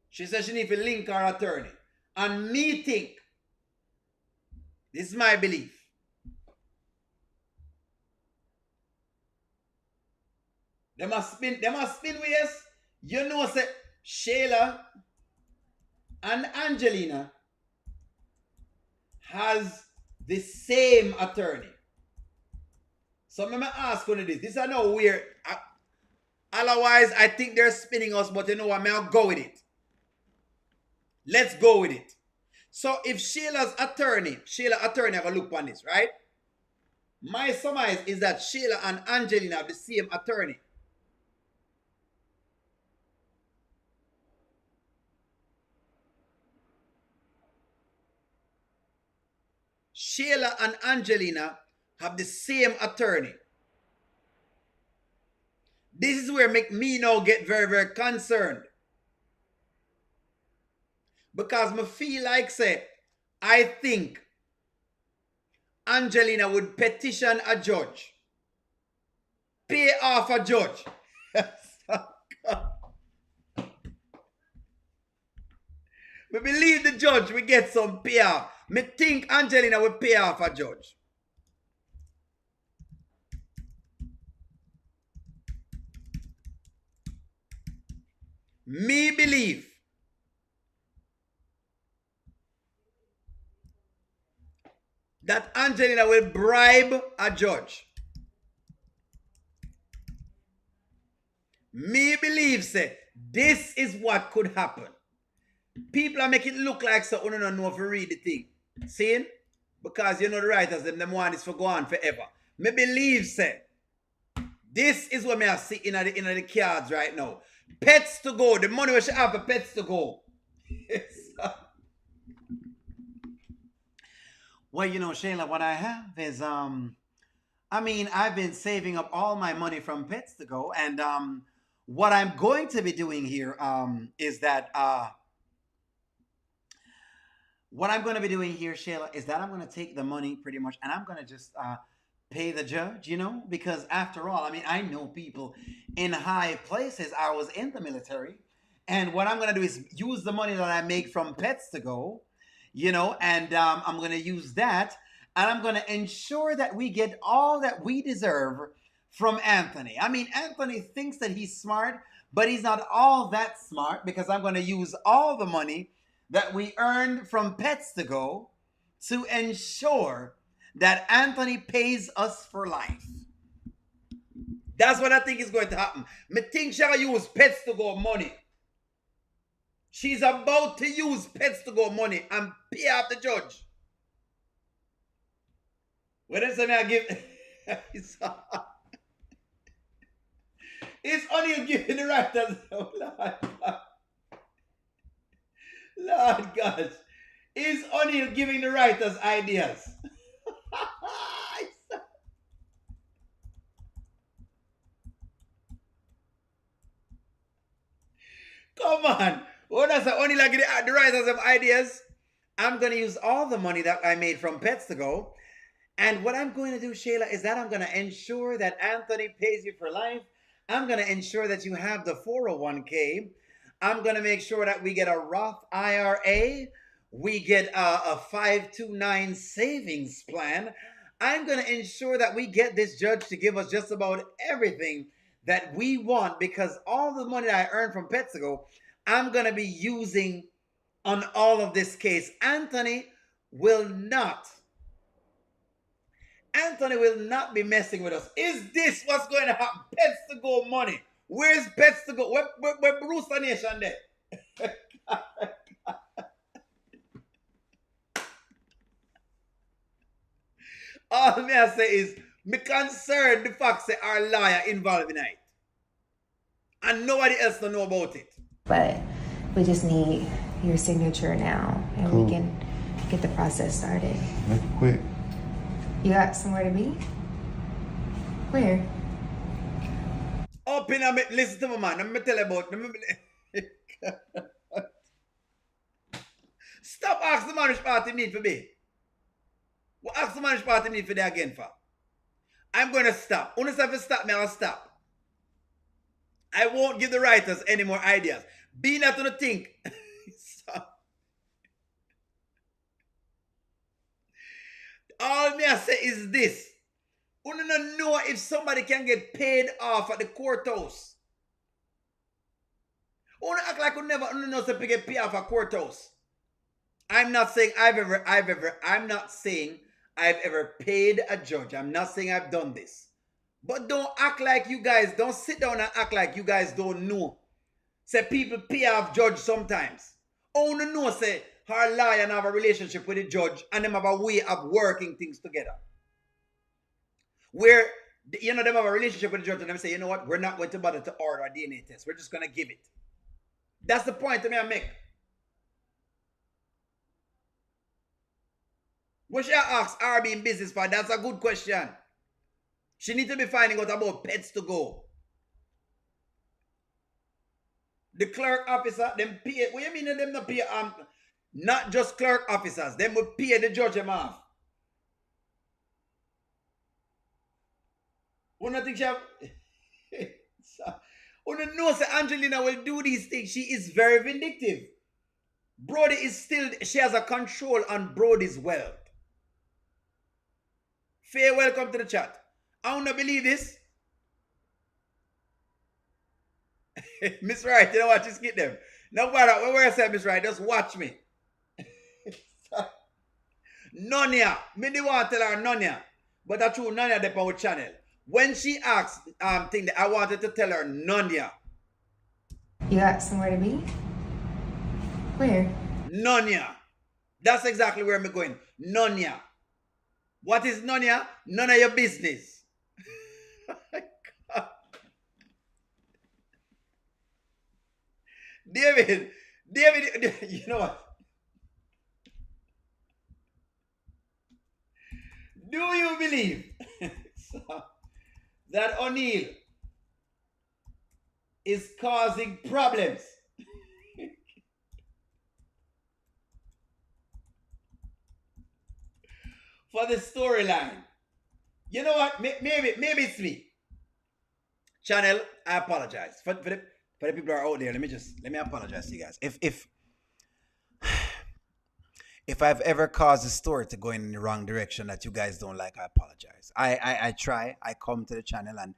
She said she need to link her attorney. And me think, this is my belief, they must spin with us. You know, say Shayla and Angelina has the same attorney. So I'm going to ask you this. This is no weird. Otherwise, I think they're spinning us, but you know what? I'm going to go with it. Let's go with it. So if Shayla's attorney are going to look on this, right? My surmise is that Shayla and Angelina have the same attorney. Shayla and Angelina have the same attorney. This is where make me now get very, very concerned. Because me feel like, say, I think Angelina would petition a judge, pay off a judge. We believe the judge will get some payoff. Me think Angelina will pay off a judge. Me believe that Angelina will bribe a judge. Me believe, say, this is what could happen. People are making it look like so you don't know if you read the thing. See? Because you know the writers, them want this for go on forever. Me believe, say, this is what me are seeing in the cards right now. Pets to go. The money we should have for pets to go. Well, you know, Shayla, what I have is, I've been saving up all my money from pets to go. And what I'm going to be doing here is that, what I'm going to be doing here, Shayla, is that I'm going to take the money pretty much and I'm going to just pay the judge, you know, because after all, I know people in high places. I was in the military. And what I'm going to do is use the money that I make from pets to go, you know, and I'm going to use that. And I'm going to ensure that we get all that we deserve from Anthony. Anthony thinks that he's smart, but he's not all that smart because I'm going to use all the money that we earned from pets to go to ensure that Anthony pays us for life. That's what I think is going to happen. Me think shall use pets to go money She's about to use Pets to Go money and pay off the judge. When they say me I give it's only giving the writers. Oh, Lord God. Lord gosh. Is O'Neill giving the writers ideas? Come on. What does O'Neill give the writers of ideas? I'm going to use all the money that I made from Pets to Go. And what I'm going to do, Shayla, is that I'm going to ensure that Anthony pays you for life. I'm going to ensure that you have the 401k. I'm going to make sure that we get a Roth IRA. We get a 529 savings plan. I'm going to ensure that we get this judge to give us just about everything that we want, because all the money that I earned from Pets to Go, I'm going to be using on all of this case. Anthony will not be messing with us. Is this what's going to happen? Pets to Go money. Where's Pets to Go? Where Brewster Nation there? All me I say is, me concerned the fact that our lawyer involved in it. And nobody else don't know about it. But we just need your signature now, and we can get the process started. Make it quick. You got somewhere to be? Where? Open and listen to me, man. Let me tell you about. Stop asking the marriage party need for me. What ask the marriage party need for there again for? I'm going to stop. Only if you stop me, I'll stop. I won't give the writers any more ideas. Be not to think. All me I say is this. You don't know if somebody can get paid off at the courthouse. You act like you never know if you get paid off at courthouse. I'm not saying I've ever paid a judge. I'm not saying I've done this. But don't act like you guys, don't sit down and act like you guys don't know. Say people pay off judge sometimes. Oh, no, say her lawyer and have a relationship with the judge and them have a way of working things together. Where, them have a relationship with the judge and them say, you know what, we're not going to bother to order a DNA test. We're just going to give it. That's the point I make. What should I ask Arby in business for? That's a good question. She need to be finding out about Pets to Go. The clerk officer, them pay. What you mean them not pay? Not just clerk officers. Them will pay the judge them off. One think she have. One know say Angelina will do these things. She is very vindictive. Brody is still. She has a control on Brody's wealth. Faye, welcome to the chat. I don't believe this. Miss Wright, you know what? Just get them. No matter where I say Miss Wright, just watch me. Nonya. Me do want to tell her Nonya. But that's true, Nonya de our channel. When she asked thing that I wanted to tell her Nonya. You got somewhere to be? Where? Nonya. That's exactly where I'm going. Nonya. What is Nonya? None of your business. David, you know what? Do you believe that O'Neill is causing problems? For the storyline. You know what? Maybe it's me. Channel, I apologize. For the people who are out there, let me apologize to you guys. If I've ever caused the story to go in the wrong direction that you guys don't like, I apologize. I try. I come to the channel and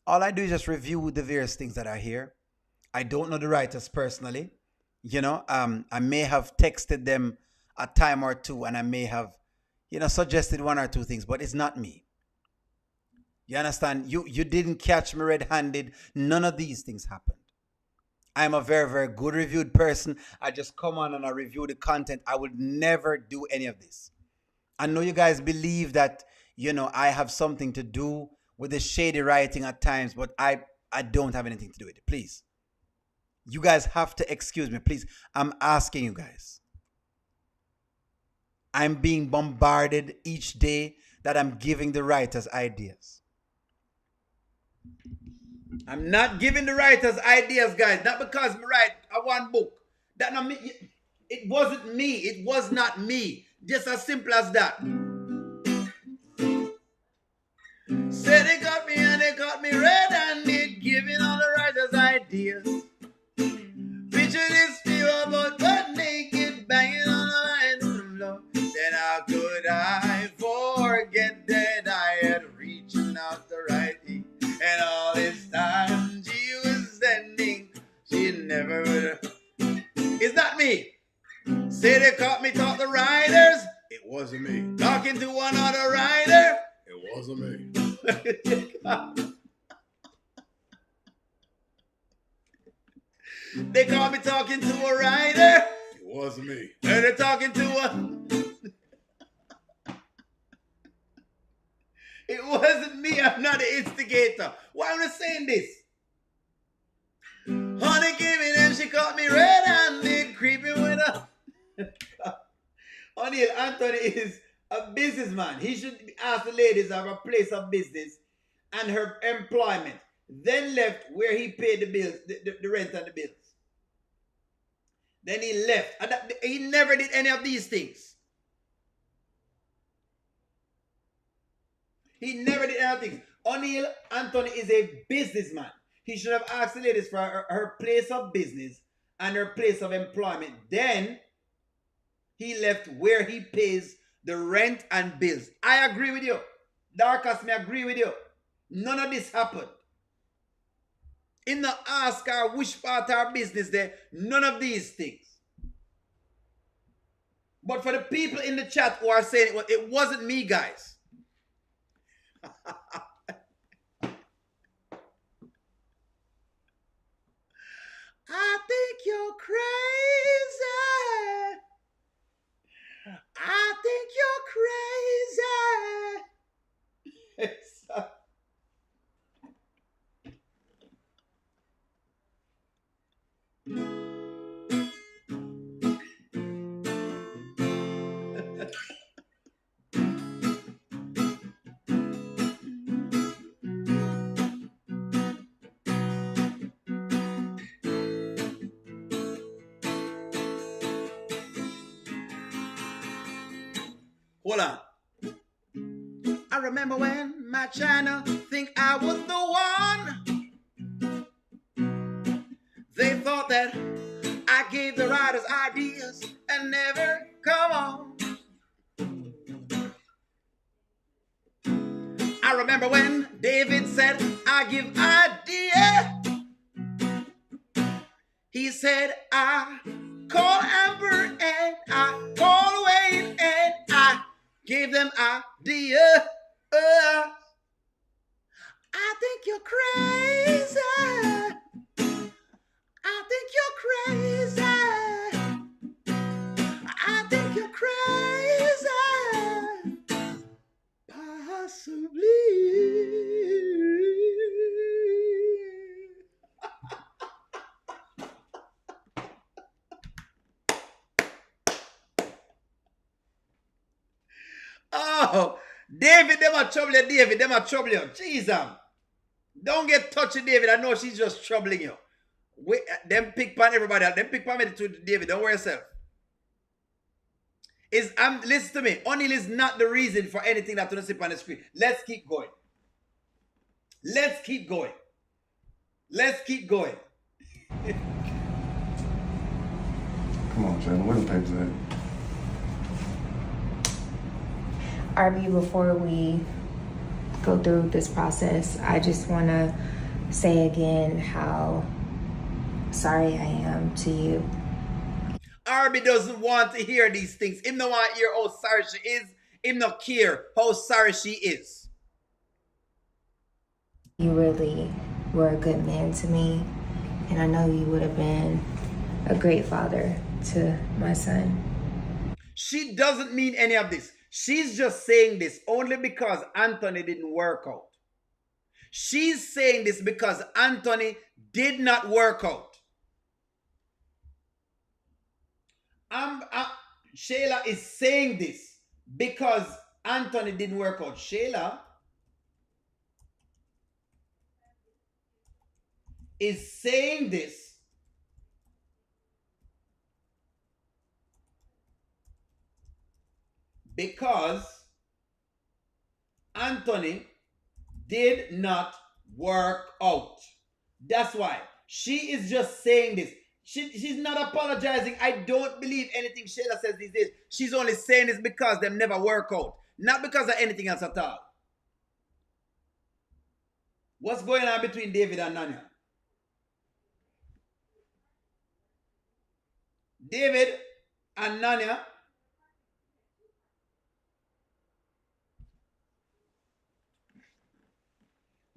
all I do is just review the various things that are here. I don't know the writers personally. I may have texted them a time or two and I may have suggested one or two things, but it's not me. You understand? You didn't catch me red-handed. None of these things happened. I'm a very, very good reviewed person. I just come on and I review the content. I would never do any of this. I know you guys believe that, I have something to do with the shady writing at times, but I don't have anything to do with it. Please. You guys have to excuse me. Please. I'm asking you guys. I'm being bombarded each day that I'm giving the writers ideas. I'm not giving the writers ideas, guys. Not because I write one book. That not me. It wasn't me. It was not me. Just as simple as that. Said they got me and they got me red-handed, giving all the writers ideas. Picture this fever but butt naked, banging on the line on the floor. Then how could I forget that I had reaching out the right thing? And all this time she was sending, she never would. It's not me. Say they caught me, taught the writers. It wasn't me. Talking to one other writer. It wasn't me. They caught me talking to a writer. It wasn't me. And they're talking to a. It wasn't me. I'm not an instigator. Why am I saying this? Honey gave me and she caught me red-handed, creeping with a. O'Neal Anthony is a businessman. He should ask the ladies of a place of business and her employment. Then left where he paid the bills, the rent and the bills. Then he left. And he never did any of these things. He never did any of these things. O'Neal Anthony is a businessman. He should have asked the ladies for her place of business and her place of employment. Then he left where he pays the rent and bills. I agree with you. Darkus, me agree with you. None of this happened. In the ask her which part of our business there, none of these things. But for the people in the chat who are saying it wasn't me, guys. I think you're crazy. I think you're crazy. Hold on. I remember when my channel think I was the one. They thought that I gave the writers ideas and never come on. I remember when David said I give idea. He said I call Amber and I call Wayne and I gave them idea. I think you're crazy. I think you're crazy. I think you're crazy. Possibly. Oh, David, them are troubling David. Them are troubling you. Jesus. Don't get touchy, David. I know she's just troubling you. Them pick pan everybody else. Them pick pan me to David. Don't worry yourself. Listen to me. O'Neal is not the reason for anything that don't sit on the screen. Let's keep going. Let's keep going. Let's keep going. Come on, Shayla. Where the papers at? Arby, before we go through this process, I just want to say again how sorry I am to you. Arby doesn't want to hear these things. Him no want to hear how sorry she is. Him no care how sorry she is. You really were a good man to me. And I know you would have been a great father to my son. She doesn't mean any of this. She's just saying this only because Anthony didn't work out. She's saying this because Anthony did not work out. Shayla is saying this because Anthony didn't work out. Shayla is saying this because Anthony did not work out. That's why. She is just saying this. She's not apologizing. I don't believe anything Shayla says these days. She's only saying this because them never work out. Not because of anything else at all. What's going on between David and Nanya? David and Nanya.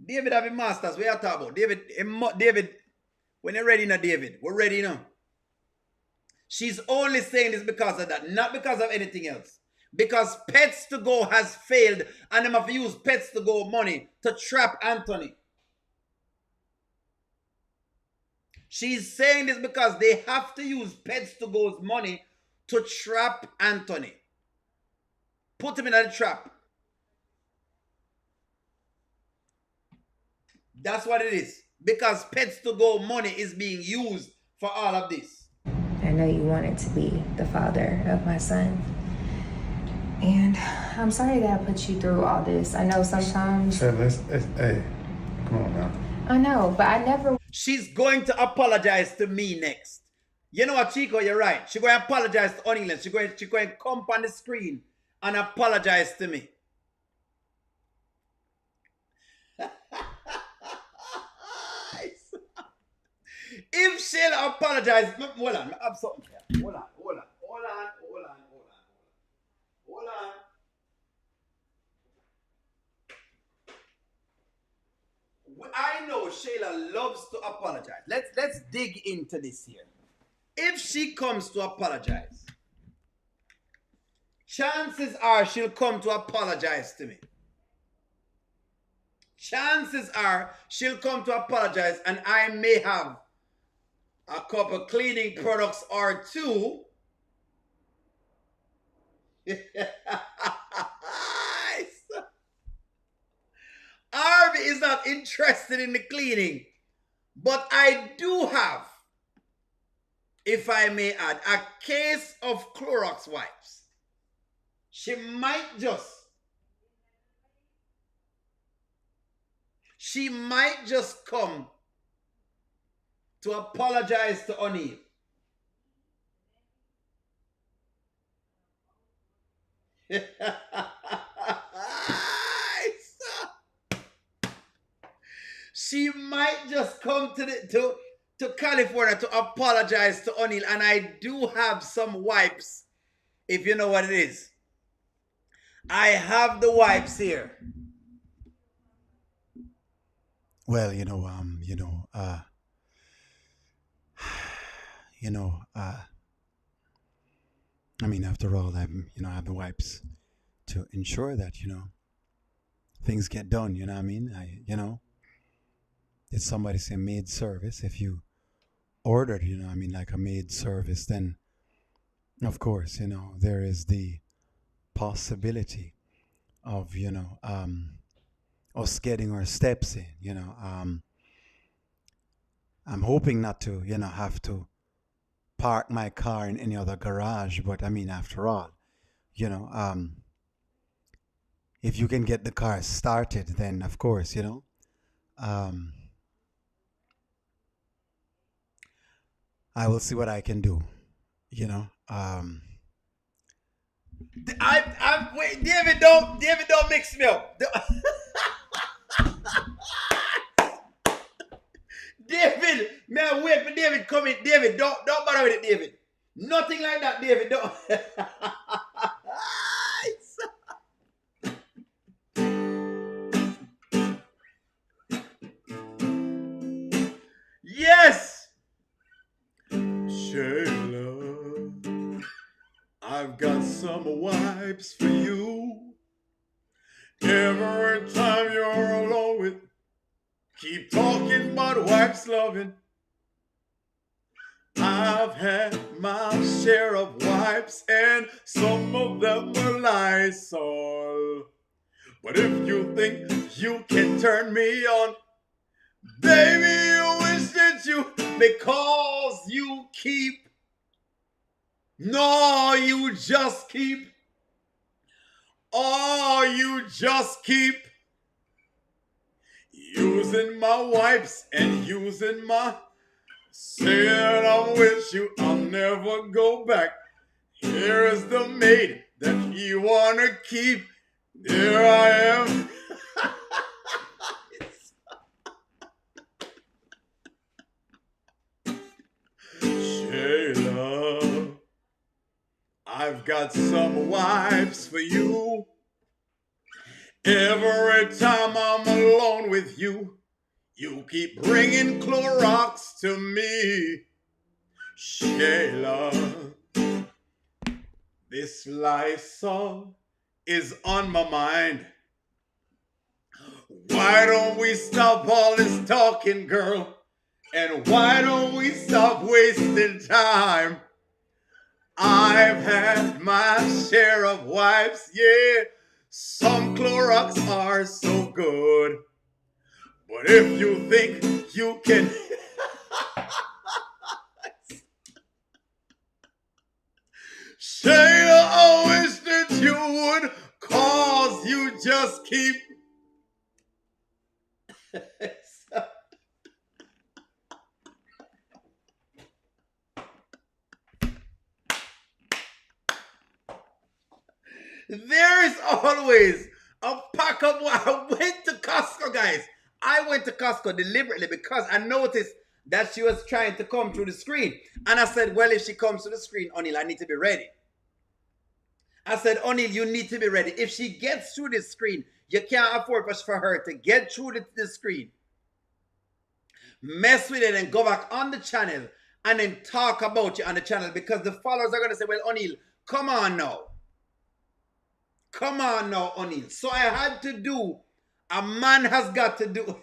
David have a masters. We are talking about David. When you're ready now, David. We're ready now. She's only saying this because of that, not because of anything else. Because Pets to Go has failed and them have used Pets to Go money to trap Anthony. She's saying this because they have to use Pets to Go's money to trap Anthony. Put him in a trap. That's what it is. Because Pets to Go money is being used for all of this. I know you wanted to be the father of my son. And I'm sorry that I put you through all this. I know sometimes... Hey, come on now. I know, but I never... She's going to apologize to me next. You know what, Chico, you're right. She's going to apologize to England. She's going to come on the screen and apologize to me. If Shayla apologizes, hold on, I have something here. Hold on. I know Shayla loves to apologize. Let's dig into this here. If she comes to apologize, chances are she'll come to apologize to me. Chances are she'll come to apologize and I may have a couple cleaning products or two. Arby is not interested in the cleaning, but I do have, if I may add, a case of Clorox wipes. She might just come to apologize to O'Neal. She might just come to California to apologize to O'Neal, and I do have some wipes, if you know what it is. I have the wipes here. Well, I mean, after all, I have the wipes to ensure that, things get done, you know what I mean? Did somebody say maid service? If you ordered, like a maid service, then of course, there is the possibility of, us getting our steps in, I'm hoping not to, have to park my car in any other garage, but I mean, after all, if you can get the car started, then of course, I will see what I can do, Wait, David, don't mix me up. David, man, wait for David come in. David, don't bother with it, David. Nothing like that, David. Don't. Yes. some wipes for you. Every time you're alone with, keep talking about wipes loving. I've had my share of wipes, and some of them were Lysol. But if you think you can turn me on, baby, you wish that you, because you keep, no, you just keep, oh, you just keep using my wipes and using my, saying I'm with you, I'll never go back. Here is the maid that you wanna keep. Here I am. Shayla, I've got some wipes for you. Every time I'm alone with you, you keep bringing Clorox to me. Shayla, this Lysol is on my mind. Why don't we stop all this talking, girl? And why don't we stop wasting time? I've had my share of wipes, yeah. Some Clorox are so good. But if you think you can... Shayla, I wish that you would, cause you just keep... There is always a pack of... I went to Costco, guys. I went to Costco deliberately because I noticed that she was trying to come through the screen. And I said, well, if she comes to the screen, O'Neal, I need to be ready. I said, O'Neal, you need to be ready. If she gets through this screen, you can't afford for her to get through the screen, mess with it, and go back on the channel and then talk about you on the channel, because the followers are going to say, well, O'Neal, come on now. Come on now, O'Neal. So I had to do, a man has got to do.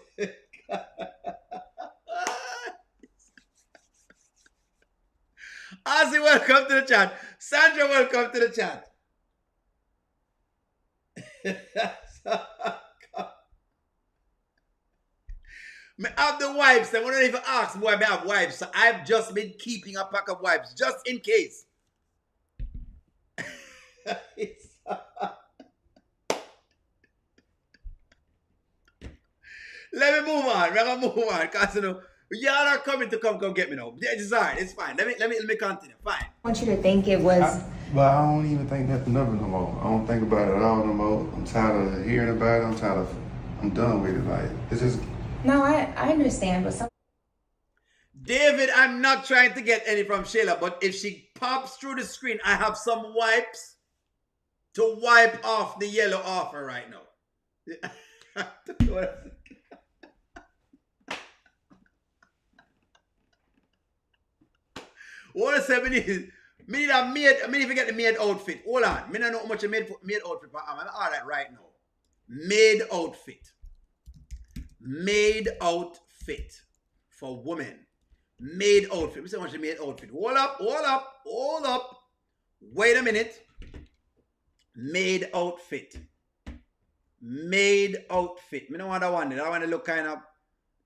Ozzy, welcome to the chat. Sandra, welcome to the chat. I have the wipes. I wouldn't even ask why I have wipes. So I've just been keeping a pack of wipes just in case. Let me move on. We're gonna move on. Because you know, y'all are coming to come get me now. It's alright, it's fine. Let me continue. Fine. I want you to think it was... But I don't even think nothing of it no more. I don't think about it at all no more. I'm tired of hearing about it. I'm done with it. Like, it's just... No, I understand, but some... David, I'm not trying to get any from Shayla, but if she pops through the screen, I have some wipes to wipe off the yellow off her right now. What I say, me need a maid, I mean if you get the maid outfit. Hold on. Me don't know how much a maid outfit, but I'm all right right now. Maid outfit. Maid outfit for women. Maid outfit. Me say how much a maid outfit. Hold up. Wait a minute. Maid outfit. Maid outfit. Me don't want that one. I want to look kind of,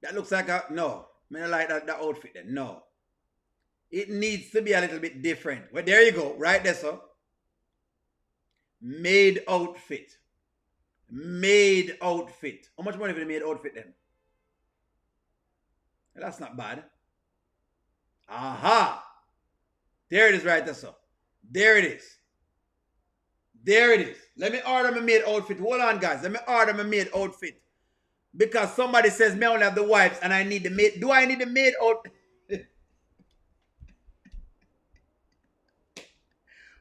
that looks like a, no. Me don't like that outfit then. No. It needs to be a little bit different. Well, there you go. Right there, sir. Maid outfit. Maid outfit. How much money for the maid outfit then? Well, that's not bad. Aha. There it is right there, sir. There it is. There it is. Let me order my maid outfit. Hold on, guys. Let me order my maid outfit. Because somebody says me only have the wipes and I need the maid. Do I need the maid outfit?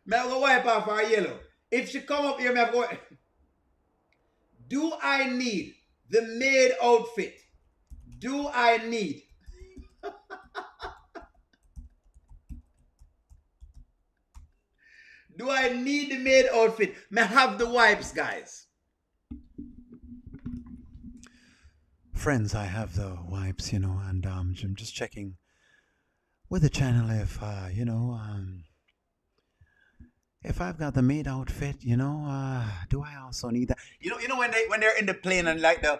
Me have to wipe off her yellow. If she come up here, me have to go. Do I need the maid outfit? Do I need? Do I need the maid outfit? May I have the wipes, guys. Friends, I have the wipes, and I'm just checking with the channel if, if I've got the maid outfit, do I also need that? When they're in the plane and like boom,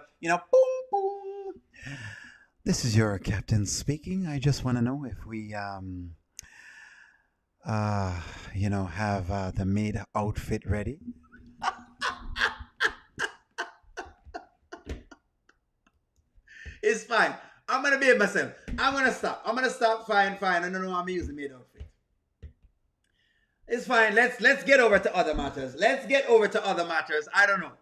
boom. This is your captain speaking. I just want to know if we, have the maid outfit ready. It's fine. I'm gonna behave myself. I'm gonna stop. Fine. I don't know how I'm using maid outfit. It's fine. Let's get over to other matters. I don't know.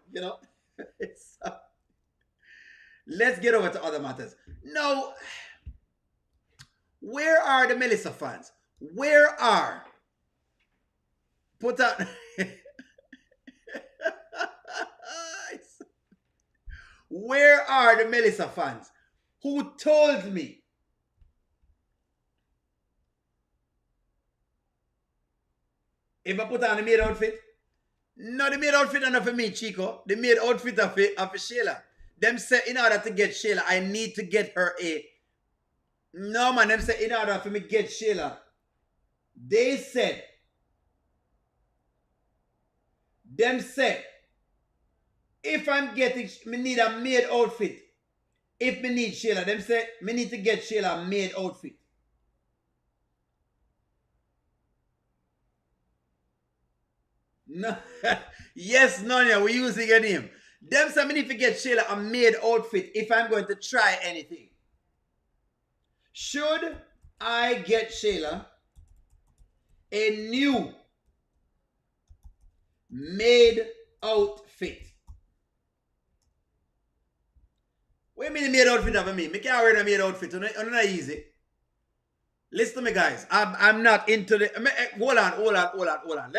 Let's get over to other matters. No. Where are the Melissa fans? Where are? Put out. Where are the Melissa fans who told me if I put on the maid outfit? No, the maid outfit not for me, Chico. The maid outfit of Shayla. Them say in order to get Shayla, I need to get her a. No, man, them say in order for me to get Shayla, they said, if I'm getting, me need a maid outfit. If me need Shayla, them say, me need to get Shayla a maid outfit. No, yes, Nonya, we're using your name. Them say, me need to get Shayla a maid outfit if I'm going to try anything. Should I get Shayla a new maid outfit? What do you mean the maid outfit of me? Me can't wear a maid outfit. It's not easy. Listen to me, guys. I'm not into the. Hold on.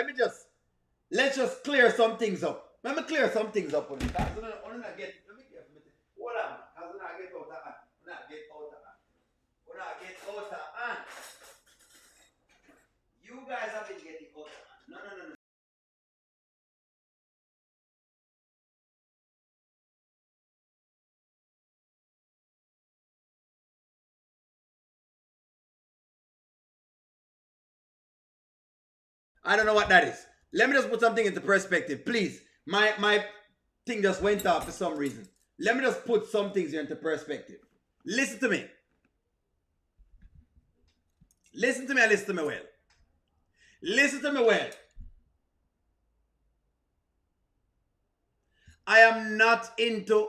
Let's just clear some things up. Let me clear some things up on it. Hold on. Because when I get out of hand. You guys have been getting out of hand. No. I don't know what that is. Let me just put something into perspective, please. My thing just went off for some reason. Let me just put some things here into perspective. Listen to me. Listen to me well. Listen to me well. I am not into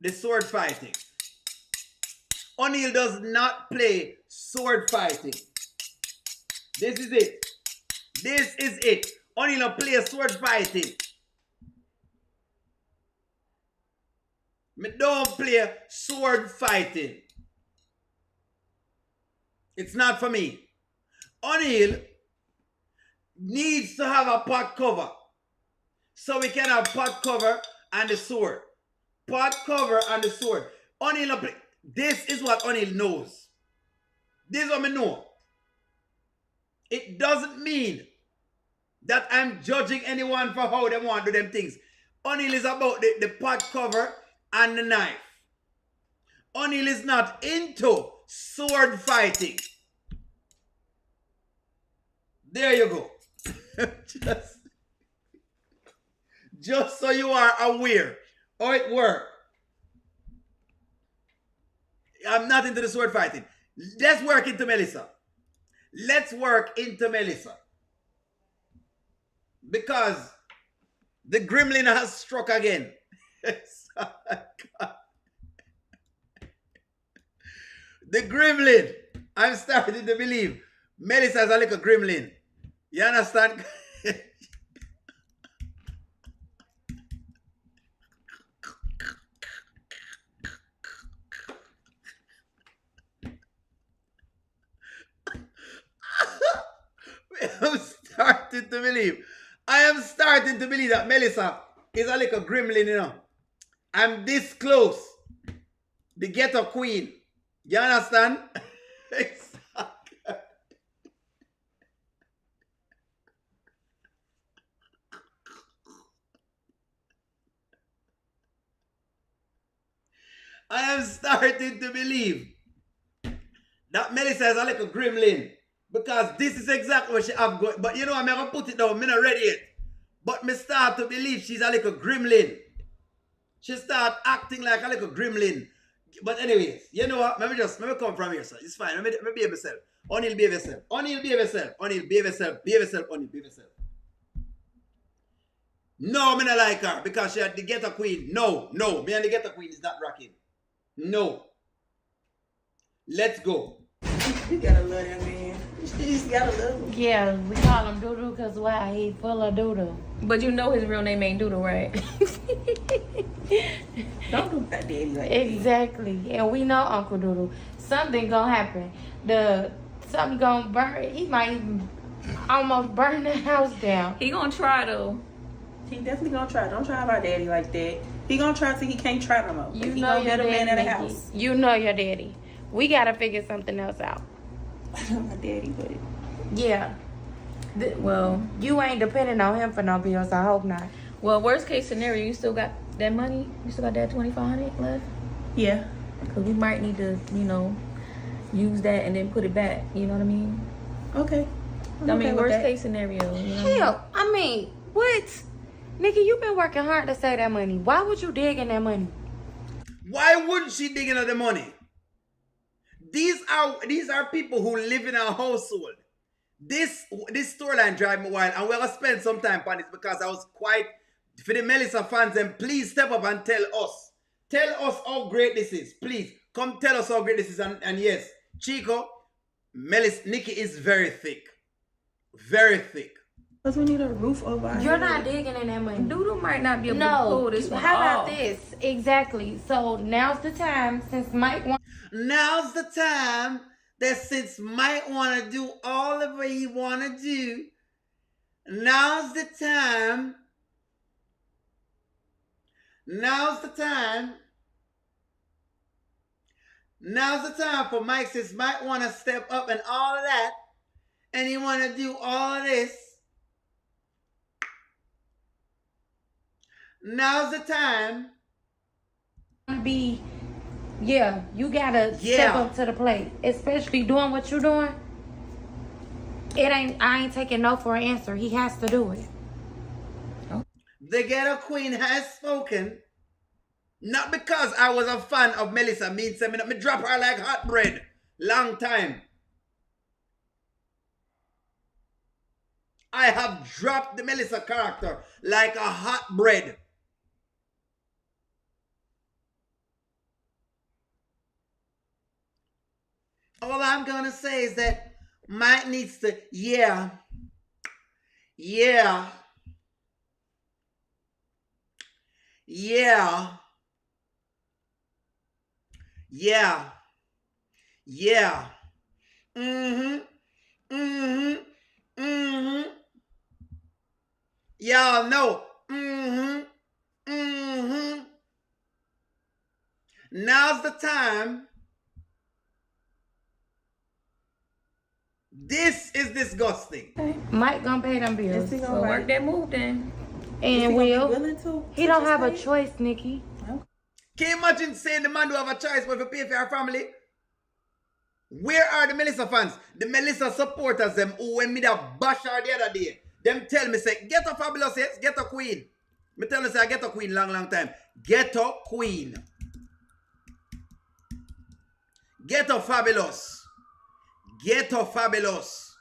the sword fighting. O'Neal does not play sword fighting. This is it. O'Neal don't play sword fighting. Me don't play sword fighting. It's not for me. O'Neal needs to have a pot cover. So we can have pot cover and the sword. Pot cover and the sword. O'Neal, this is what O'Neal knows. This is what I know. It doesn't mean that I'm judging anyone for how they want to do them things. O'Neal is about the pot cover and the knife. O'Neal is not into sword fighting. There you go. just so you are aware how it works. I'm not into the sword fighting. Let's work into Melissa. Because the gremlin has struck again. The gremlin. I'm starting to believe Melissa is a little gremlin. You understand? I am starting to believe that Melissa is a little gremlin, I'm this close. The ghetto queen. You understand? I am starting to believe that Melissa is a little gremlin. Because this is exactly what she have going. But you know, I'm going to put it down. I'm not ready yet. But me start to believe she's a little gremlin. She start acting like a little gremlin. But anyways, you know what? Let me come from here, sir. It's fine. Let me behave yourself. O'Neal, behave yourself. O'Neal, behave yourself. O'Neal, behave yourself. Behave yourself. O'Neal, behave yourself. No, me not like her because she had the ghetto queen. No, me and the ghetto queen is not rocking. No. Let's go. You gotta love that man. You just gotta love him. Yeah, we call him Doodoo because why? He full of doodoo. But you know his real name ain't Doodle, right? Don't do that, daddy. Like Exactly. And we know Uncle Doodoo. Something gonna happen. Something gonna burn. He might even almost burn the house down. He gonna try though. He definitely gonna try. Don't try our daddy like that. He gonna try till he can't try no more. You He know gonna your get a man daddy, at the Nikki. house. You know your daddy. We gotta figure something else out. My daddy, but Yeah. well, You ain't depending on him for no bills. I hope not. worst case scenario, you still got that money. You still got that 2,500 left. yeah. Cause we might need to, use that and then put it back. You know what I mean? Okay. I'm I okay mean, with worst that. case scenario. You know what I mean? Hell, I mean, what? Nikki, you been working hard to save that money. Why would you dig in that money? Why wouldn't she dig into the money? These are people who live in a household. This storyline drive me wild, and we're gonna spend some time on this because I was quite for the Melissa fans. And please step up and tell us how great this is. Please come tell us how great this is. And yes, Chico, Melissa, Nikki is very thick, very thick. Cause we need a roof over our You're head. not digging in that money. Doodoo might not be able to No. pull this one How about off. this? Exactly. So now's the time since Mike wants. Now's the time that since Mike want to do all of what he want to do, now's the time. Now's the time. Now's the time for Mike, since Mike want to step up and all of that, and he want to do all of this. Now's the time. Be, yeah, you gotta step up to the plate, especially doing what you're doing. I ain't taking no for an answer. He has to do it. The ghetto queen has spoken. Not because I was a fan of Melissa, me drop her like hot bread. Long time. I have dropped the Melissa character like a hot bread. All I'm gonna say is that Mike needs to, yeah, mm-hmm, y'all know, now's the time. This is disgusting. Mike gonna pay them bills. So work that move then. And Will, To he don't have a choice, Nikki. Can you imagine saying the man do have a choice but to pay for our family? Where are the Melissa fans? The Melissa supporters, them who when me that bash her the other day, them tell me say, get a fabulous, yes, get a queen. Me tell me say I get a queen long time. Get a queen. Get a fabulous. Get a fabulous.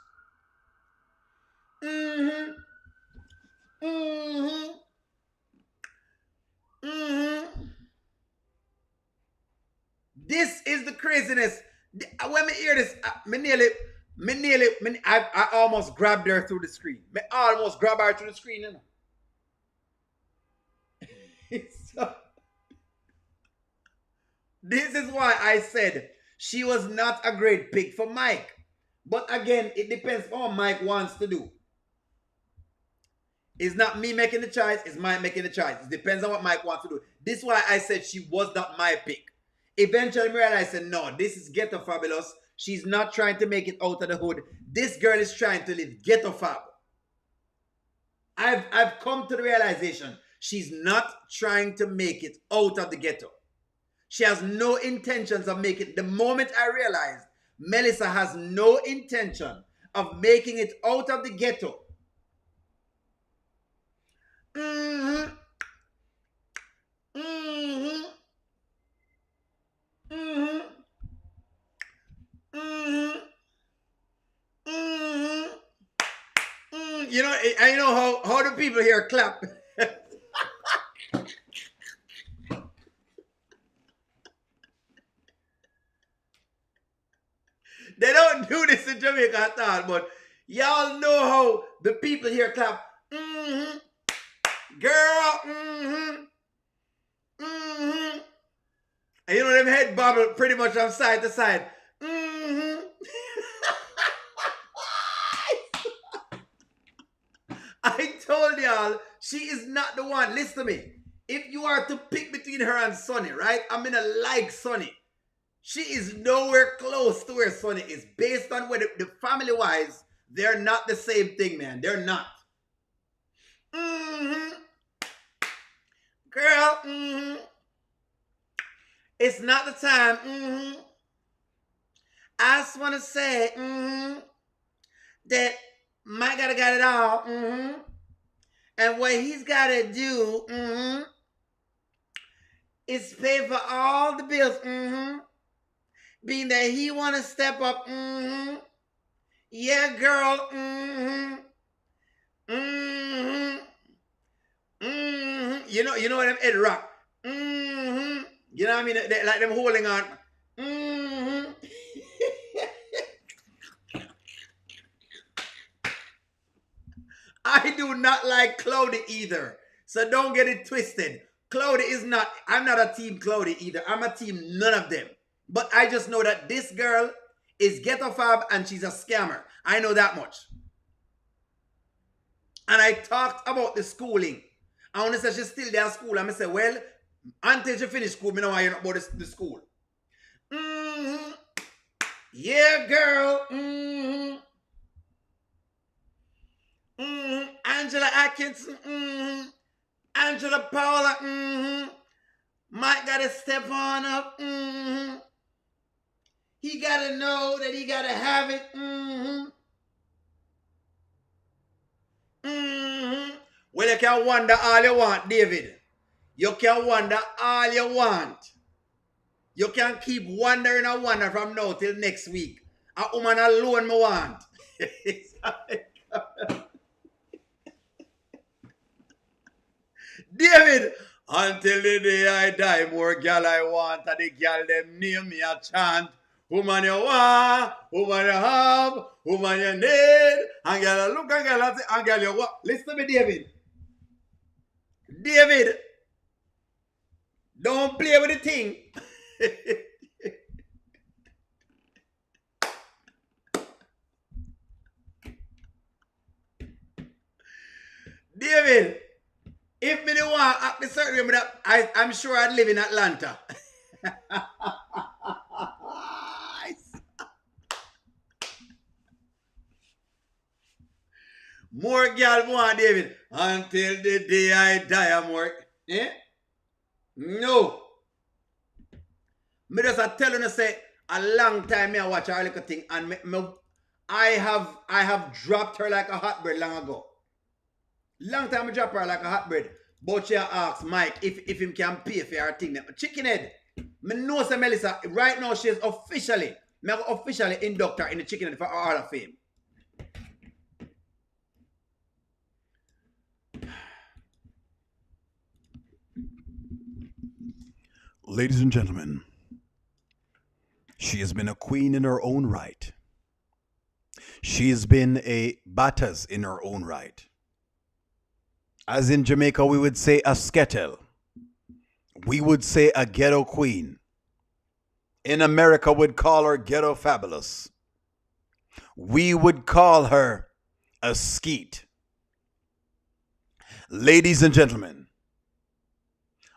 This is the craziness. When me hear this, I almost grabbed her through the screen. Me almost grab her through the screen, you know. So, this is why I said she was not a great pick for Mike. But again, it depends on what Mike wants to do. It's not me making the choice, it's Mike making the choice. It depends on what Mike wants to do. This is why I said she was not my pick. Eventually, I realized, no, this is Ghetto Fabulous. She's not trying to make it out of the hood. This girl is trying to live Ghetto Fab. I've come to the realization she's not trying to make it out of the ghetto. She has no intentions of making. The moment I realized Melissa has no intention of making it out of the ghetto. Mm-hmm. Mm-hmm. Mm-hmm. Mm-hmm. Mm-hmm. Mm. You know, I know how the people here clap. They don't do this in Jamaica at all, but y'all know how the people here clap. Mm-hmm. Girl, mm-hmm. Mm-hmm. And you know them head bobble pretty much from side to side. Mm-hmm. I told y'all, she is not the one. Listen to me. If you are to pick between her and Sonny, right? I'm gonna like Sonny. She is nowhere close to where Sonny is. Based on where the family-wise, they're not the same thing, man. They're not. Mm-hmm. Girl, mm-hmm. It's not the time. Mm-hmm. I just want to say, mm-hmm, that Mike gotta got it all. Mm-hmm. And what he's gotta do, mm-hmm, is pay for all the bills. Mm-hmm. Being that he want to step up. Mm-hmm. Yeah, girl. Mm-hmm. Mm-hmm. Mm-hmm. You know what them head rock. Mm-hmm. You know what I mean? They, like them holding on. Mm-hmm. I do not like Cloudy either. So don't get it twisted. Cloudy is not, I'm not a team Cloudy either. I'm a team none of them. But I just know that this girl is ghetto fab and she's a scammer. I know that much. And I talked about the schooling. I want to say she's still there at school. I'm going to say, well, until she finish school, I know I hear about the school. Mm-hmm. Yeah, girl. Mm-hmm. Mm-hmm. Angela Atkinson. Mm-hmm. Angela Paula. Mm-hmm. Mike got to step on up. Mm-hmm. He got to know that he got to have it. Mm-hmm. Mm-hmm. Well, you can wonder all you want, David. You can wonder all you want. You can keep wondering and wonder from now till next week. A woman alone me want. David, until the day I die, more gal I want, and the gal them name me a chant. Woman you want, woman you have, woman you need, and gal look and gal and gal you want. Listen to me, David. David, don't play with the thing. David, if me don't want to act a certain way, I'm sure I'd live in Atlanta. More girl want, David. Until the day I die, I'm work. Eh? No. Me just a tell you say a long time me I watch her little thing and I have dropped her like a hot bread long ago. Long time I drop her like a hot bread. But she asked Mike if him can pay for her thing. Chicken head. Me know say Melissa right now she is officially induct her in the chicken head for her Hall of Fame. Ladies and gentlemen, she has been a queen in her own right. She has been a batters in her own right. As in Jamaica, we would say a skettle. We would say a ghetto queen. In America, we'd call her ghetto fabulous. We would call her a skeet. Ladies and gentlemen,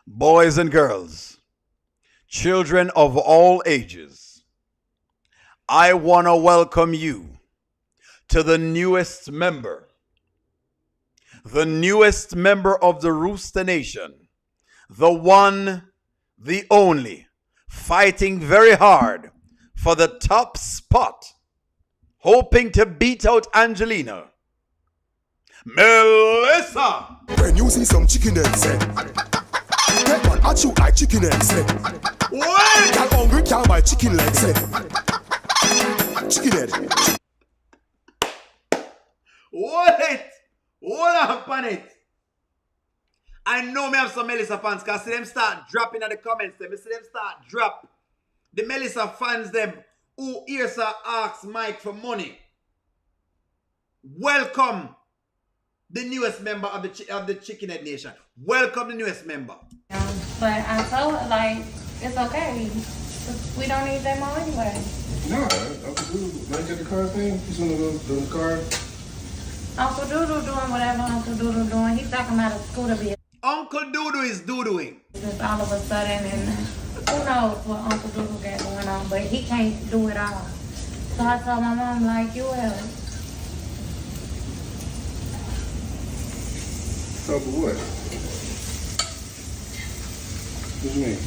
boys and girls, children of all ages, I want to welcome you to the newest member of the Rooster Nation, the one, the only, fighting very hard for the top spot, hoping to beat out Angelina. Melissa! When you see some chicken eggs, get one at you like chicken eggs. What? Can't hungry, can't buy chicken legs. Chicken head. Wait! Hold up on it. I know me have some Melissa fans because see them start dropping in the comments. Them see them start drop. The Melissa fans them who hears her ask Mike for money. Welcome the newest member of the Chicken Head Nation. Welcome the newest member. But I told her, like, it's okay. We don't need that more anyway. No, Uncle Doodle, when I get the car thing, he's gonna go do the car. Uncle Doodle doing whatever Uncle Doodle doing. He's talking about a scooter bill. Uncle Doodoo is doodooing. Just all of a sudden, and who knows what Uncle Doodle got going on, but he can't do it all. So I told my mom, like, you will. Help with what? What you mean?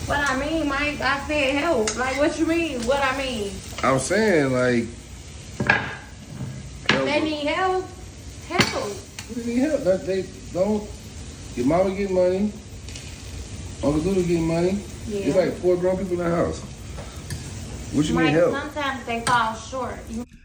What I mean, Mike, I said help. Like, what you mean? What I mean? I'm saying, like, help. They need help. Help. They need help. They don't. Your mama get money. Uncle Doodle get money. Yeah. There's like 4 grown people in the house. What you Mike, mean help? sometimes they fall short.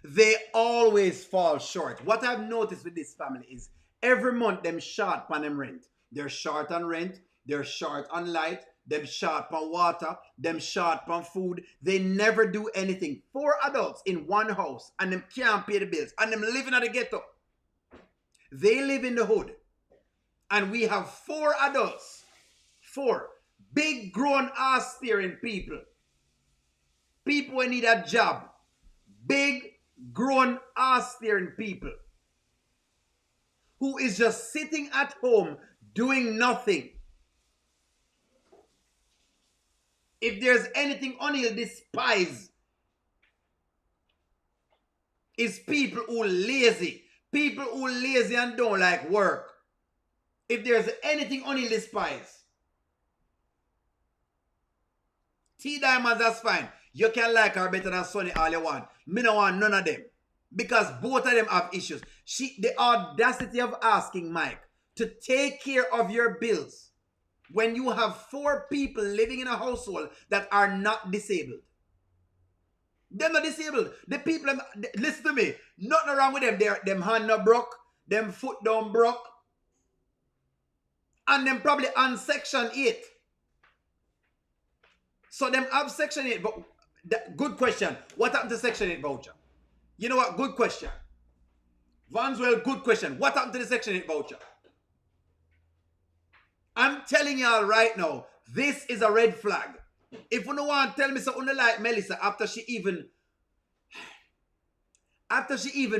They always fall short. What I've noticed with this family is every month them short on them rent. They're short on rent. They're short on light. Them short on water. Them short on food. They never do anything. 4 adults in one house and them can't pay the bills. And them living at the ghetto. They live in the hood. And we have 4 adults. 4 big grown ass steering people. People who need a job. Big grown ass steering people. Who is just sitting at home doing nothing. If there's anything O'Neal despise, is people who lazy. People who lazy and don't like work. If there's anything O'Neal despise. T-Diamonds, that's fine. You can like her better than Sonny all you want. Me don't want none of them. Because both of them have issues. The audacity of asking Mike to take care of your bills when you have 4 people living in a household that are not disabled. They're not disabled. The people, listen to me, nothing wrong with them. Them hand not broke, them foot down broke, and them probably on Section 8. So them have Section 8, but good question. What happened to Section 8 voucher? You know what? Good question. Vanswell, good question. What happened to the Section 8 voucher? I'm telling y'all right now, this is a red flag. If you don't want to tell me something like Melissa after she even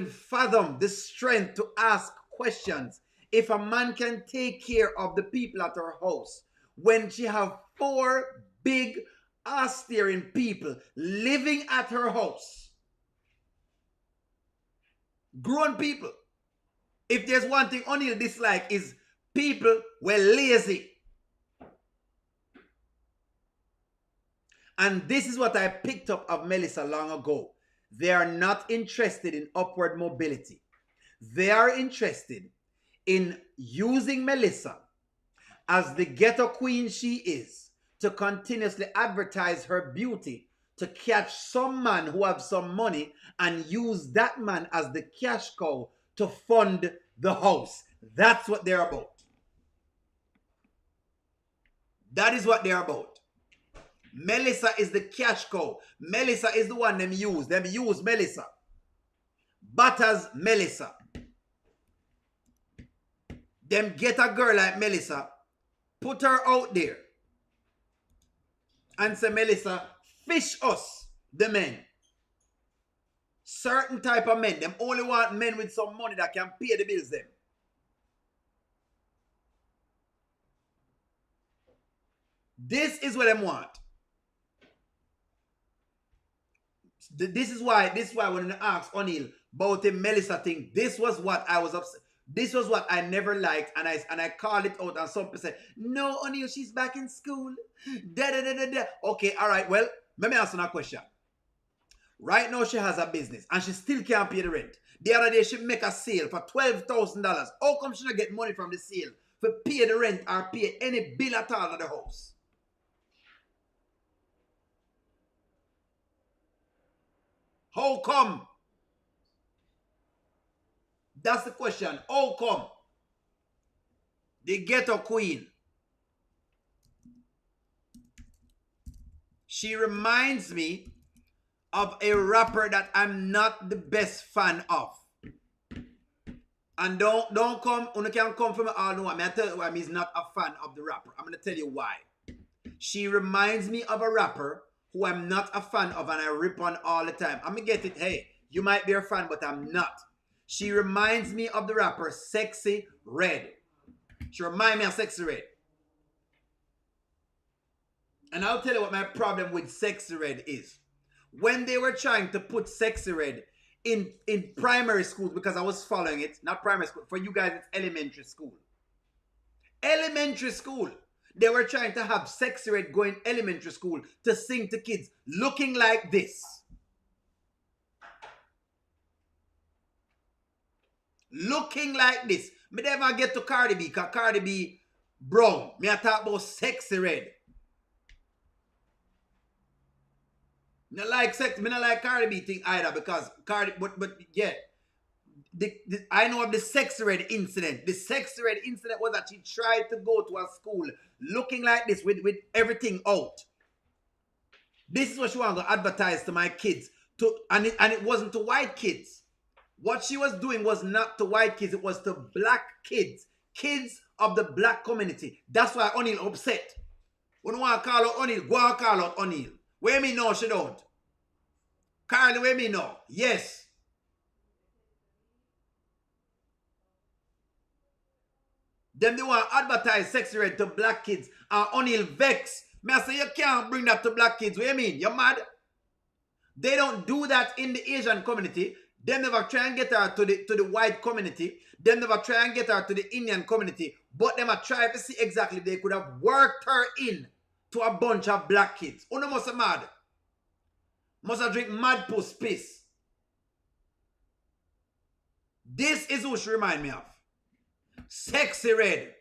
fathomed the strength to ask questions, if a man can take care of the people at her house when she have 4 big ass-steering people living at her house, grown people. If there's one thing O'Neal dislike is people were lazy. And this is what I picked up of Melissa long ago. They are not interested in upward mobility. They are interested in using Melissa as the ghetto queen she is to continuously advertise her beauty to catch some man who have some money and use that man as the cash cow to fund the house. That's what they're about. That is what they're about. Melissa is the cash cow. Melissa is the one them use. Them use Melissa. Butters Melissa. Them get a girl like Melissa, put her out there, and say, Melissa, fish us, the men. Certain type of men. Them only want men with some money that can pay the bills them. This is what them want. This is why when I asked O'Neal about the Melissa thing, this was what I was upset. This was what I never liked, and I called it out, and some people said, no, O'Neal, she's back in school. Da, da, da, da, da. Okay, all right, well, let me ask you a question. Right now, she has a business, and she still can't pay the rent. The other day, she make a sale for $12,000. How come she not get money from the sale for pay the rent or pay any bill at all at the house? How come? That's the question. How come? The ghetto queen. She reminds me of a rapper that I'm not the best fan of. And don't come, you can't come from me all know. I mean, I tell you why I'm not a fan of the rapper. I'm going to tell you why. She reminds me of a rapper who I'm not a fan of and I rip on all the time. I'm going to get it. Hey, you might be a fan, but I'm not. She reminds me of the rapper Sexy Red. She reminds me of Sexy Red. And I'll tell you what my problem with Sexy Red is. When they were trying to put Sexy Red in primary schools, because I was following it, not primary school, for you guys it's elementary school. Elementary school. They were trying to have Sexy Red go in elementary school to sing to kids looking like this. Looking like this. Me never get to Cardi B, because Cardi B brown. Me I talk about Sexy Red. Me not like Cardi B thing either, because Cardi, but yeah. I know of the Sexy Red incident. The Sexy Red incident was that she tried to go to a school looking like this with everything out. This is what she wanted to advertise to my kids. And it wasn't to white kids. What she was doing was not to white kids, it was to black kids. Kids of the black community. That's why O'Neal upset. When you want to call out O'Neal, go and call out O'Neal. Where me know she don't? Carly, where me know? Yes. Then they want to advertise Sexy Red to black kids. And O'Neal vex. Me I say you can't bring that to black kids. What you mean? You're mad? They don't do that in the Asian community. They never try and get her to the white community. They never try and get her to the Indian community. But they might try to see exactly they could have worked her in to a bunch of black kids. Uno must have mad. Must have drink mad puss piss. This is who she remind me of. Sexy Red.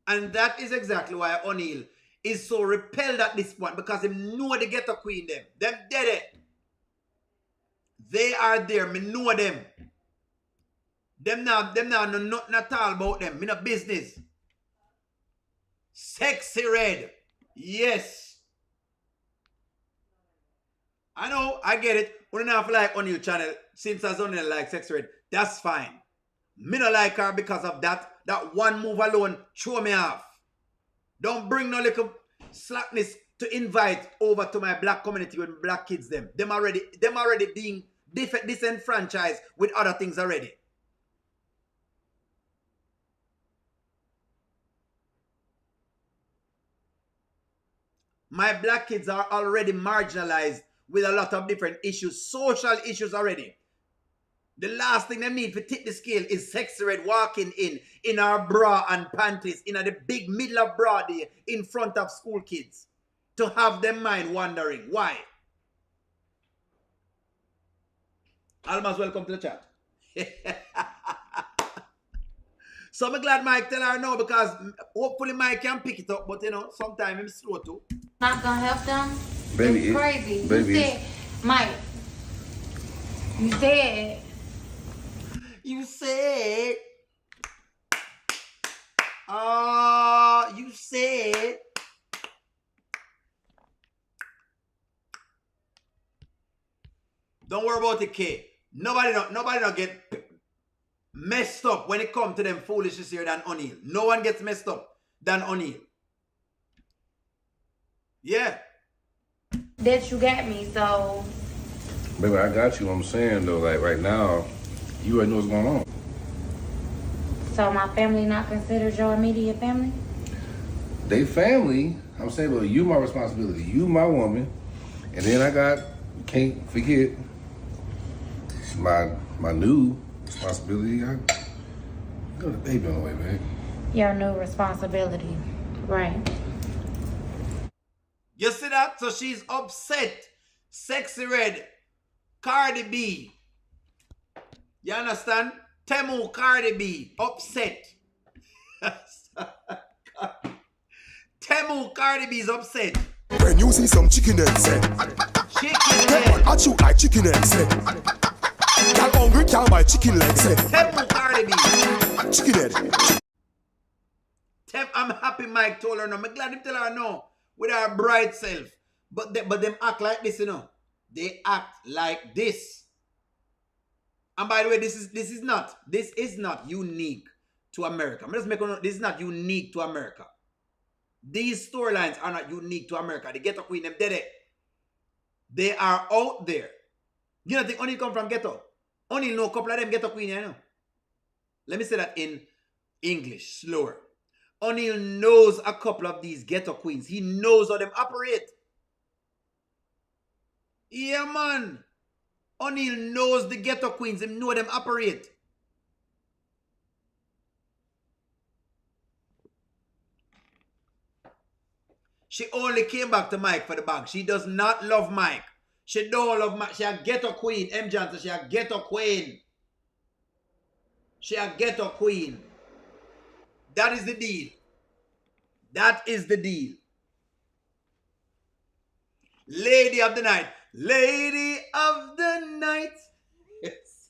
And that is exactly why O'Neal is so repelled at this point, because he know the ghetto queen them. Them dead it. They are there. Me know them. Them now know nothing at all about them. Me no business. Sexy Red. Yes. I know. I get it. We don't have to like O'Neal channel. Since I only like Sexy Red. That's fine. Me no like her because of that. That one move alone throw me off. Don't bring no little slackness to invite over to my black community with black kids them. Them already being disenfranchised with other things already. My black kids are already marginalized with a lot of different issues, social issues already. The last thing they need to tip the scale is Sexy Red walking in our bra and panties in the big middle of broad day in front of school kids to have them mind wandering. Why? Alma's welcome to the chat. So I'm glad Mike tell her no, because hopefully Mike can pick it up, but you know, sometimes I'm slow too. Not gonna help them? Baby, it's crazy. Baby, you said, Mike, you said, don't worry about it, K. Nobody don't get messed up when it comes to them foolishness here than O'Neal. No one gets messed up than O'Neal. Yeah. that you got me, so. Baby, I got you. I'm saying though, like right now, you already know what's going on. So my family not considered your immediate family? They family. I'm saying, well, you my responsibility. You my woman, and then I got, can't forget my new responsibility. Got a baby on the way, man. Your new responsibility. Right. You see that? So she's upset. Sexy Red. Cardi B. You understand? Temu Cardi B. Upset. Temu Cardi B is upset. When you see some chicken eggs, say, Chicken hey, man, head. I chew like chicken eggs, say. Y'all hungry, can't buy chicken legs, say. Temu Cardi B. Chicken head. I'm happy Mike told her no. I'm glad him tell her no. With her bright self. But them act like this, you know. They act like this. And by the way, this is not unique to America. I'm just making this is not unique to America. These storylines are not unique to America. The ghetto queen, them dead it. They are out there. You know, think only come from ghetto. Only know a couple of them ghetto queen, you know. Let me say that in English, slower. O'Neal knows a couple of these ghetto queens. He knows how them operate. Yeah, man. O'Neal knows the ghetto queens. He know them operate. She only came back to Mike for the bag. She does not love Mike. She don't love Mike. She a ghetto queen. M. Johnson, she a ghetto queen. She a ghetto queen. That is the deal. That is the deal. Lady of the night. Lady of the night. Yes.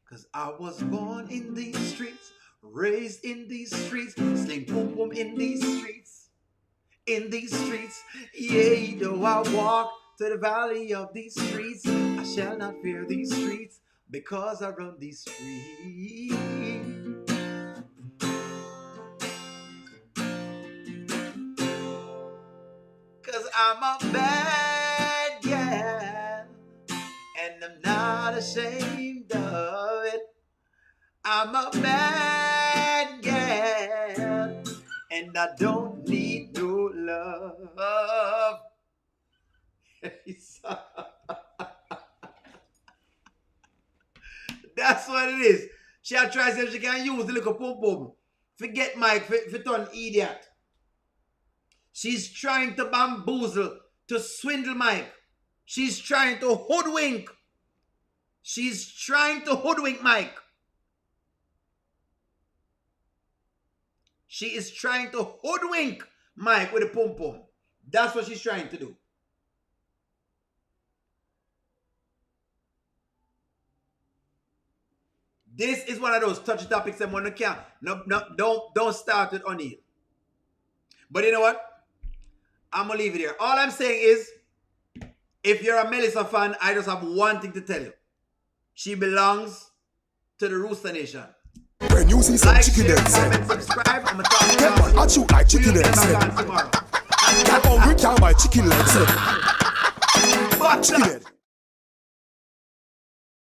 Cause I was born in these streets, raised in these streets, sling boom boom in these streets, yea, though I walk to the valley of these streets, I shall not fear these streets, because I run these streets. Cause I'm a bad gal, and I'm not ashamed of it. I'm a bad gal, and I don't need no love. That's what it is. She'll try to see if she can use the little pum pum. Forget Mike, for turn idiot. She's trying to bamboozle, to swindle Mike. She's trying to hoodwink. She's trying to hoodwink Mike. She is trying to hoodwink Mike with a pum pum. That's what she's trying to do. This is one of those touchy topics that one can't. No, don't start with O'Neal. But you know what? I'm gonna leave it here. All I'm saying is, if you're a Melissa fan, I just have one thing to tell you. She belongs to the Rooster Nation. When you see some Like, chicken share, eggs, comment, subscribe. I'm gonna talk to hey, man, I you. chew like chicken We'll be eggs, back say. on tomorrow. Y'all hungry, can't buy chicken legs, say. But Chicken head.